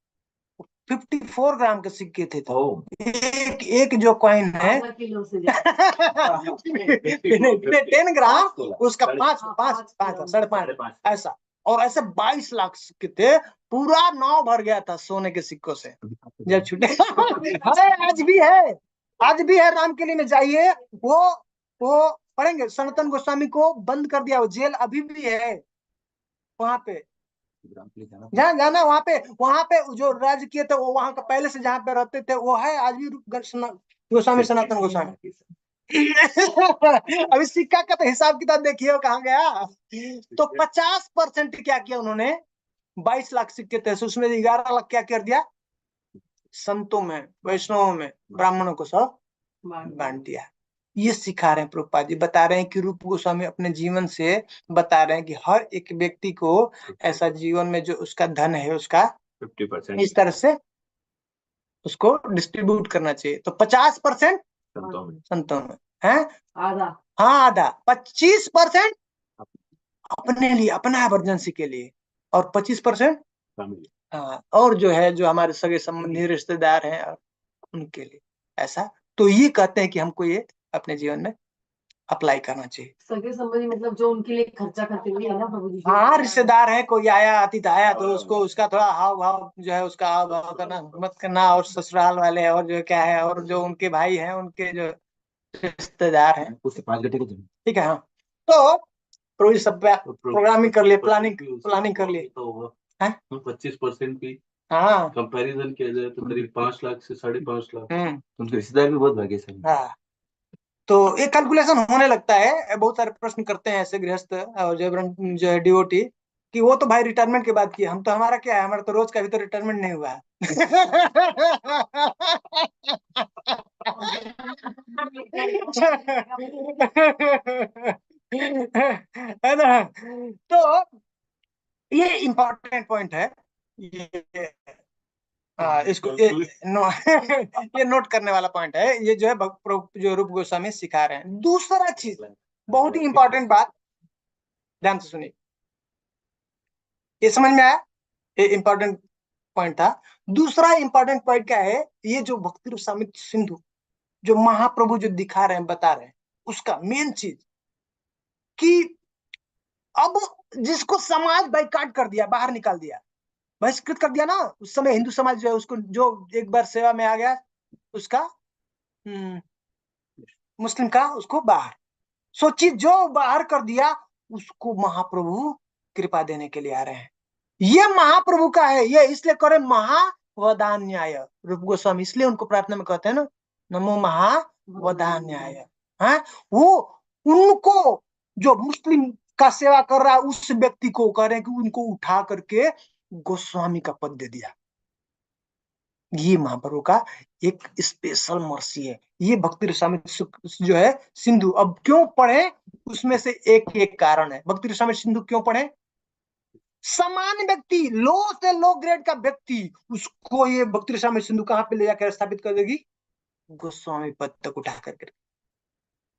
54 ग्राम के सिक्के थे। तो एक जो कॉइन है 10 ग्राम, उसका 5.5 ऐसा। और ऐसे 22 लाख सिक्के थे, पूरा नाव भर गया था सोने के सिक्कों से जब छूटे। आज भी है रामकिले में जाइए, वो पढ़ेंगे, सनातन गोस्वामी को बंद कर दिया, वो जेल अभी भी है वहां पे। जहाँ जाना वहां पे जो राज्य किए थे वो वहां का पहले से जहाँ पे रहते थे वो है आज भी गोस्वामी, सनातन गोस्वामी। अभी सिक्का का तो हिसाब किताब देखिए वो कहाँ गया। तो 50% क्या किया उन्होंने, 22 लाख सिक्के थे, उसमें 11 लाख क्या कर दिया, संतों में, वैष्णवों में, ब्राह्मणों को सब बांट दिया। ये सिखा रहे हैं प्रभुपाद जी, बता रहे हैं कि रूप गोस्वामी अपने जीवन से बता रहे हैं कि हर एक व्यक्ति को ऐसा जीवन में जो उसका धन है उसका 50% इस तरह से उसको डिस्ट्रीब्यूट करना चाहिए। तो 50% संतों में है, आधा, हाँ आधा, 25% अपने लिए, अपना इमरजेंसी के लिए, और 25% हाँ, और जो है जो हमारे सगे संबंधी रिश्तेदार हैं उनके लिए, ऐसा। तो ये कहते हैं कि हमको ये अपने जीवन में अप्लाई करना चाहिए। सगे संबंधी मतलब जो उनके लिए खर्चा करते हुए है ना प्रभु जी। हाँ, रिश्तेदार है, कोई आया अतिथि आया तो उसको उसका थोड़ा हाव भाव जो है उसका हाव भाव करना मत करना, और ससुराल वाले और जो क्या है, और जो उनके भाई हैं उनके जो रिश्तेदार हैं, ठीक है। हाँ, तो प्रभु सब प्रोग्रामिंग कर लिए, प्लानिंग कर लिए। तो हैं? 25% की हाँ, कंपैरिजन किया जाए तो करीब 5 लाख से 5.5 लाख। उनके रिश्तेदार भी बहुत भाग्यशाली। हाँ, तो एक कैलकुलेशन होने लगता है। बहुत सारे प्रश्न करते हैं ऐसे गृहस्थ और जो है डिवोटी कि वो तो भाई रिटायरमेंट के बाद किया, हम तो हमारा क्या है, हमारा तो रोज का भी तो रिटायरमेंट नहीं हुआ है। है ना। तो ये इम्पोर्टेंट पॉइंट है, ये इसको ये नोट करने वाला पॉइंट है, ये जो है जो रूप गोस्वामी सिखा रहे हैं। दूसरा चीज बहुत ही इंपॉर्टेंट बात, ध्यान से सुनिए, ये समझ में आया, ये इंपॉर्टेंट पॉइंट था। दूसरा इंपॉर्टेंट पॉइंट क्या है, ये जो भक्ति रसामृत सिंधु जो महाप्रभु जो दिखा रहे हैं, बता रहे हैं, उसका मेन चीज कि अब जिसको समाज बाइकाट कर दिया, बाहर निकाल दिया, बहिष्कृत कर दिया ना, उस समय हिंदू समाज जो है उसको, जो एक बार सेवा में आ गया उसका मुस्लिम का, उसको बाहर, सोचिए जो बाहर कर दिया उसको महाप्रभु कृपा देने के लिए आ रहे हैं। ये महाप्रभु का है, ये इसलिए करे महावदान्याय रूप गोस्वामी, इसलिए उनको प्रार्थना में कहते हैं ना, नमो महावदान्याय। हाँ, वो उनको जो मुस्लिम का सेवा कर रहा है उस व्यक्ति को कह रहे हैं कि उनको उठा करके गोस्वामी का पद दे दिया। ये महाप्रभु का एक स्पेशल मर्सी है। ये भक्ति रसामृत जो है सिंधु अब क्यों पढ़े, उसमें से एक एक कारण है। भक्ति रसामृत सिंधु क्यों पढ़े, सामान्य व्यक्ति, लो से लो ग्रेड का व्यक्ति, उसको ये भक्ति रसामृत सिंधु कहां पे ले जाकर स्थापित कर देगी, गोस्वामी पद तक उठा करके।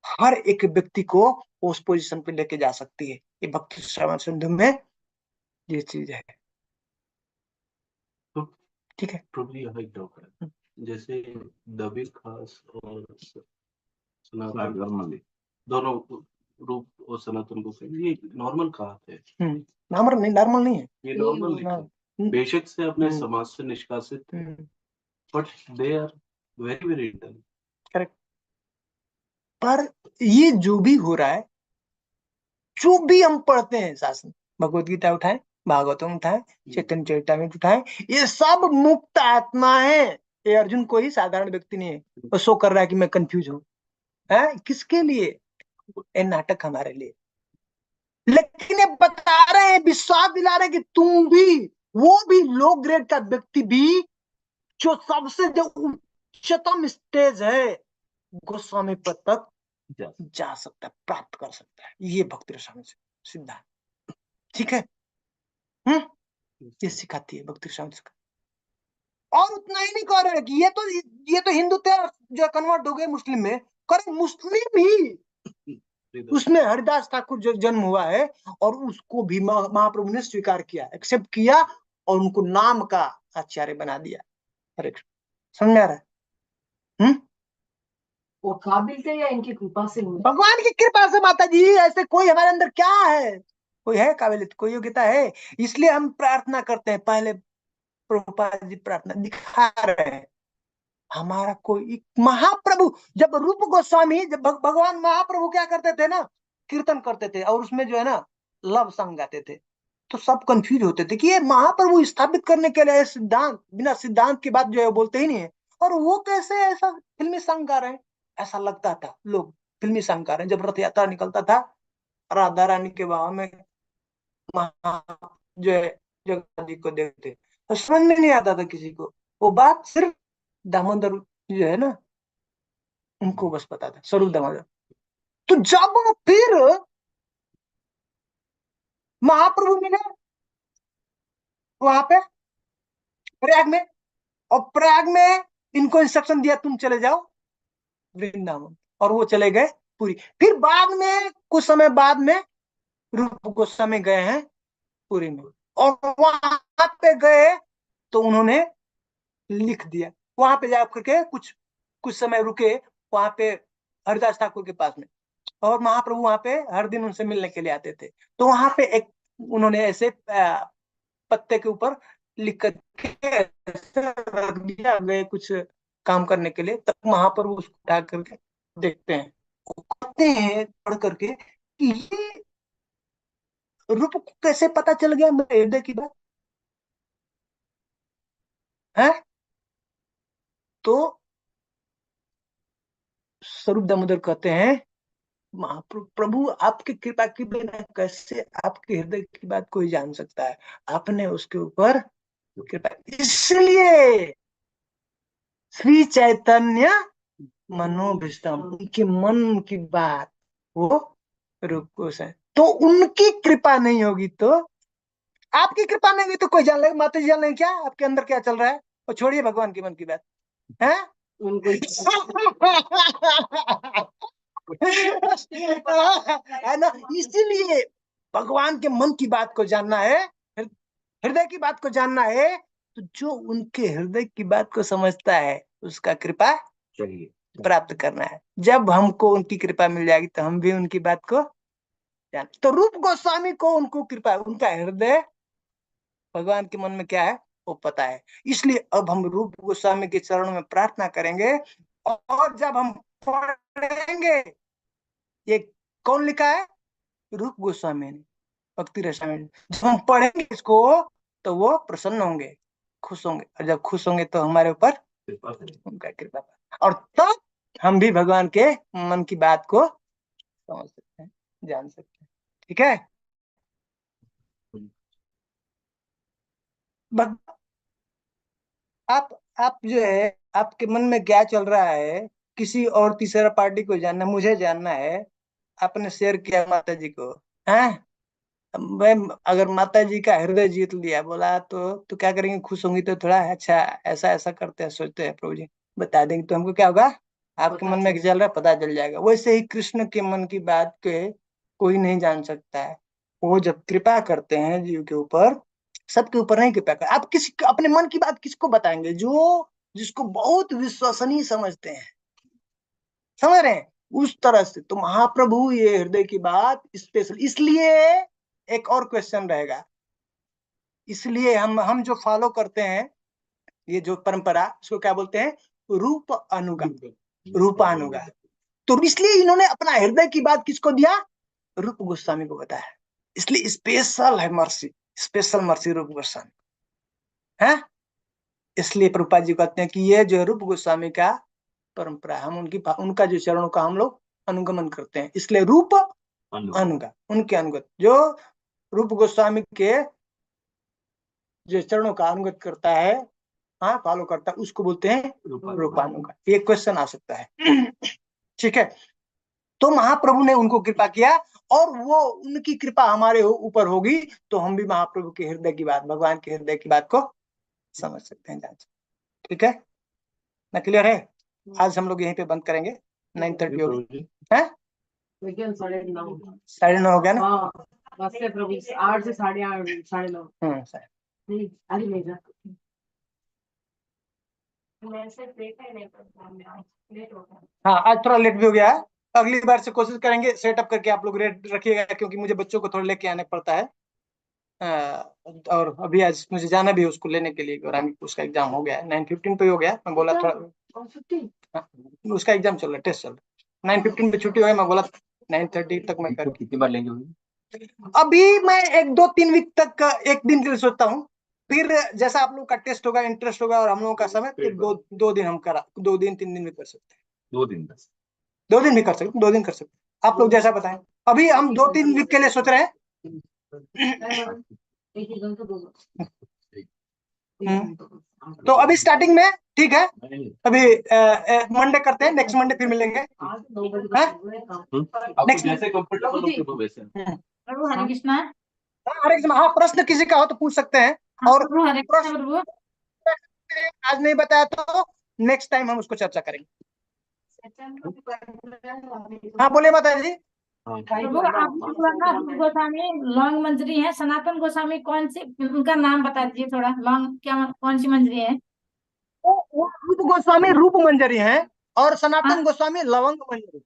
हर एक व्यक्ति को उस पोजीशन पे लेके जा सकती है, ये भक्ति रसामृत सिंधु में ये चीज है। तो ठीक है, प्रभु यहाँ एक डाउट है, जैसे दबीर खास और सनातन दोनों रूप और सनातन को ये नॉर्मल कहा थे, नॉर्मल नहीं है, ये नॉर्मल नहीं, बेशक से अपने समाज से निष्कासित थे, but they are very very intelligent. Correct. पर ये जो भी हो रहा है, जो भी हम पढ़ते हैं शास्त्र, भगवत गीता उठाएं, भागवतम उठाएं, चैतन्य चरितामृत उठाएं, ये सब मुक्त आत्मा है। ये अर्जुन कोई साधारण व्यक्ति नहीं है, वो शो कर रहा है कि मैं कंफ्यूज हूं, है किसके लिए, ये नाटक हमारे लिए। लेकिन ये बता रहे हैं, विश्वास दिला रहे हैं कि तुम भी, वो भी लो ग्रेड का व्यक्ति भी, जो सबसे जो उच्चतम स्टेज है, गोस्वामी पद तक Yes. जा सकता है, प्राप्त कर सकता है। ये भक्ति रसायन सिद्धांत, ठीक है। ये सिखाती है भक्ति रसायन। और उतना ही नहीं कह रहे कि ये तो हिंदू थे जो कन्वर्ट हो गए मुस्लिम में, करे मुस्लिम ही उसमें हरिदास ठाकुर जो जन्म हुआ है और उसको भी महाप्रभु ने स्वीकार किया, एक्सेप्ट किया और उनको नाम का आचार्य बना दिया। हरे कृष्ण, समझ में आ रहा है? वो काबिल थे या इनकी कृपा से हुए? भगवान की कृपा से माता जी, ऐसे कोई हमारे अंदर क्या है, कोई है काबिलियत, कोई योग्यता है? इसलिए हम प्रार्थना करते हैं। पहले प्रभुपाद जी प्रार्थना दिखा रहे हैं, हमारा कोई महाप्रभु, जब रूप गोस्वामी, जब भगवान महाप्रभु क्या करते थे ना, कीर्तन करते थे और उसमें जो है ना लव सॉन्ग गाते थे, तो सब कंफ्यूज होते थे कि ये महाप्रभु स्थापित करने के लिए सिद्धांत, बिना सिद्धांत की बात जो है बोलते ही नहीं है, और वो कैसे ऐसा फिल्मी सॉन्ग गा रहे हैं? ऐसा लगता था लोग फिल्मी सॉन्ग गा रहे हैं। जब रथ यात्रा निकलता था, राधा रानी के भाव में जो है जगन्नाथ जी को देखते, तो समझ में नहीं आता था किसी को। वो बात सिर्फ दामोदर जो है ना, उनको बस पता था, स्वरूप दामोदर। तो जब फिर महाप्रभु मिले वहां पे प्रयाग में, और प्रयाग में इनको इंस्ट्रक्शन दिया तुम चले जाओ वृंदावन, और वो चले गए पुरी। फिर बाद में कुछ समय बाद में रूप गोस्वामी गए हैं पुरी में, और वहां पे गए तो उन्होंने लिख दिया। वहां पे जाकर के कुछ समय रुके वहां पे हरिदास ठाकुर के पास में, और महाप्रभु वहां पे हर दिन उनसे मिलने के लिए आते थे। तो वहां पे एक उन्होंने ऐसे पत्ते के ऊपर लिख करके रख दिया, गए कुछ काम करने के लिए, तब महाप्रभु उसको उठा करके देखते हैं, वो कहते हैं पढ़ करके कि ये रूप को कैसे पता चल गया मेरे हृदय की बात है? तो स्वरूप दामोदर कहते हैं महाप्रभु, प्रभु आपकी कृपा के बिना कैसे आपके हृदय की बात कोई जान सकता है? आपने उसके ऊपर कृपा, इसलिए श्री चैतन्य मनोभीष्टम, उनके मन की बात वो रूप कोश है। तो उनकी कृपा नहीं होगी तो, आपकी कृपा नहीं होगी तो कोई जान लेगा? माता जी जान लेंगे क्या आपके अंदर क्या चल रहा है? और छोड़िए भगवान के मन की बात है। उनको है ना? इसीलिए भगवान के मन की बात को जानना है, हृदय की बात को जानना है, तो जो उनके हृदय की बात को समझता है उसका कृपा चाहिए। प्राप्त करना है। जब हमको उनकी कृपा मिल जाएगी तो हम भी उनकी बात को जान। तो रूप गोस्वामी को उनको कृपा, उनका हृदय भगवान के मन में क्या है वो पता है। इसलिए अब हम रूप गोस्वामी के चरणों में प्रार्थना करेंगे, और जब हम पढ़ेंगे, ये कौन लिखा है? रूप गोस्वामी ने, भक्ति रसायन। जब हम पढ़ेंगे इसको तो वो प्रसन्न होंगे, खुश होंगे, और जब खुश होंगे तो हमारे ऊपर उनका कृपा, और तब हम भी भगवान के मन की बात को समझ सकते हैं, जान सकते हैं। ठीक है? आप जो है, आपके मन में क्या चल रहा है, किसी और तीसरा पार्टी को जानना, मुझे जानना है। आपने शेयर किया माता जी को, हैं? मैं अगर माता जी का हृदय जीत लिया, बोला तो क्या करेंगे? खुश होंगी तो थोड़ा अच्छा ऐसा ऐसा करते हैं, सोचते हैं प्रभु जी बता देंगे तो हमको क्या होगा, आपके मन में क्या चल रहा है पता चल जाएगा। वैसे ही कृष्ण के मन की बात के कोई नहीं जान सकता है। वो जब कृपा करते हैं जीव के ऊपर, सबके ऊपर नहीं कृपा कर, आप किसी अपने मन की बात किसको बताएंगे? जो जिसको बहुत विश्वसनीय समझते हैं, समझ रहे हैं? उस तरह से तो महाप्रभु ये हृदय की बात स्पेशल, इसलिए एक और क्वेश्चन रहेगा। इसलिए हम जो फॉलो करते हैं, ये जो परंपरा, इसको क्या बोलते हैं? रूप अनुगा, रूपानुगा। तो इसलिए इन्होंने अपना हृदय की बात किसको दिया? रूप गोस्वामी को बताया। इसलिए स्पेशल है मर्सी, स्पेशल मर्सी रूप गोस्वामी है। इसलिए प्रभुपाद जी कहते हैं कि ये जो रूप गोस्वामी का परंपरा, हम उनका जो चरणों का हम लोग अनुगमन करते हैं। इसलिए रूप अनुगा, उनके अनुगत, जो रूप गोस्वामी के जो चरणों का अनुगत करता है, हाँ फॉलो करता है, उसको बोलते हैं रूपानुगा। ये क्वेश्चन आ सकता है। ठीक है। तो महाप्रभु ने उनको कृपा किया और वो उनकी कृपा हमारे ऊपर होगी तो हम भी महाप्रभु के हृदय की बात, भगवान के हृदय की बात को समझ सकते हैं, जान सकते हैं। ठीक है ना, क्लियर है? आज हम लोग यहीं पे बंद करेंगे, 9:30 होगी है, विज्ञान 9:30 9:30 हो गया ना? हाँ बस से प्रभु 8 से 8:30 9:30 सर। नहीं अभी नहीं जा हाँ आज थोड़ा लेट भी हो गया है, अगली बार से कोशिश करेंगे सेटअप करके आप लोग रेट रखिएगा, क्योंकि मुझे बच्चों को थोड़ा लेके आने पड़ता है। और अभी आज मुझे जाना भी है उसको लेने के लिए, और उसका एग्जाम हो गया है, 9:15 पे हो गया। मैं बोला थोड़ा उसका एग्जाम चल रहा है, टेस्ट चल रहा है, 9:15 पे छुट्टी हो गई, मैं बोला 9:30 तक मैं कर। कितनी बार लेंगे? अभी मैं 1-2-3 वीक तक एक दिन के लिए सोचता हूँ, फिर जैसा आप लोग का टेस्ट होगा, इंटरेस्ट होगा और हम लोगों का समय, फिर 2 दिन हम करा, 2 दिन 3 दिन में कर सकते हैं। 2 दिन बस? 2 दिन भी कर सकते, 2 दिन कर सकते, आप लोग जैसा बताएं। अभी हम 2-3 वीक के लिए सोच रहे हैं। तो अभी स्टार्टिंग में ठीक है, अभी मंडे करते हैं, नेक्स्ट मंडे फिर मिलेंगे। आपको जैसे कंफर्टेबल हो वैसे। प्रभु हरे कृष्णा। हरे कृष्ण। हाँ प्रश्न किसी का हो तो पूछ सकते हैं, और प्रभु हरे कृष्णा। प्रभु आज नहीं बताया तो नेक्स्ट टाइम हम उसको चर्चा करेंगे। हाँ बोलिए माता जी। प्रभु आप गोस्वामी लॉन्ग मंजरी है, सनातन गोस्वामी कौन सी, उनका नाम बता दीजिए थोड़ा, लॉन्ग क्या कौन सी मंजरी है? वो रूप गोस्वामी रूप मंजरी है और सनातन गोस्वामी लवंग मंजरी।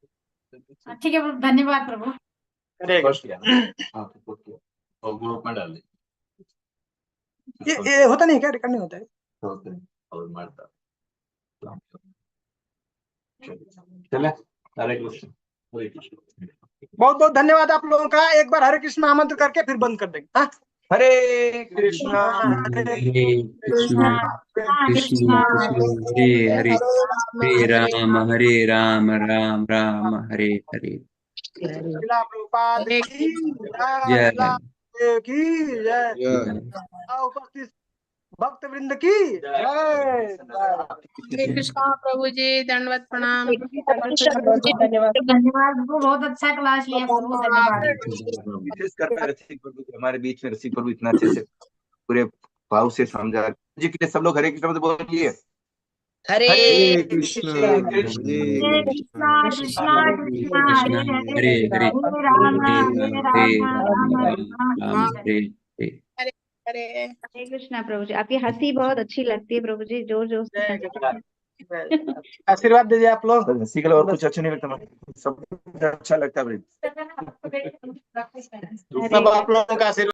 ठीक है प्रभु, धन्यवाद प्रभु। और ग्रुप में डाल ये होता नहीं क्या, रिकॉर्ड नहीं होता है? और मारता चले। हरे कृष्ण। हरे कृष्ण। बहुत बहुत धन्यवाद आप लोगों का। एक बार हरे कृष्ण आमंत्रण करके फिर बंद कर देंगे। हाँ हरे कृष्णा हरे कृष्णा कृष्ण कृष्ण हरे हरे, हरे राम राम राम हरे हरे। श्रीला प्रभुपाद की जय की जय। उपस्थित भक्त वृंद की जय। हरे कृष्णा प्रभु जी, दंडवत प्रणाम। धन्यवाद प्रभु, बहुत अच्छा क्लास लिया प्रभु, धन्यवाद। विशेष करता रसिक प्रभु हमारे बीच में, रसिक प्रभु इतना अच्छे से पूरे भाव से समझा जी के लिए। सब लोग हरे कृष्ण बोलिए। हरे कृष्ण हरे कृष्णा कृष्णा कृष्णा हरे हरे, हरे हरे, हरे राम हरे राम राम राम हरे हरे। हरे हरे कृष्णा प्रभु जी, आपकी हंसी बहुत अच्छी लगती है प्रभु जी, जोर जोर से हंसते हैं। आशीर्वाद दीजिए आप लोग। हंसी के लिए और कुछ अच्छा नहीं लगता, सब अच्छा लगता है। सब आप लोगों का आशीर्वाद।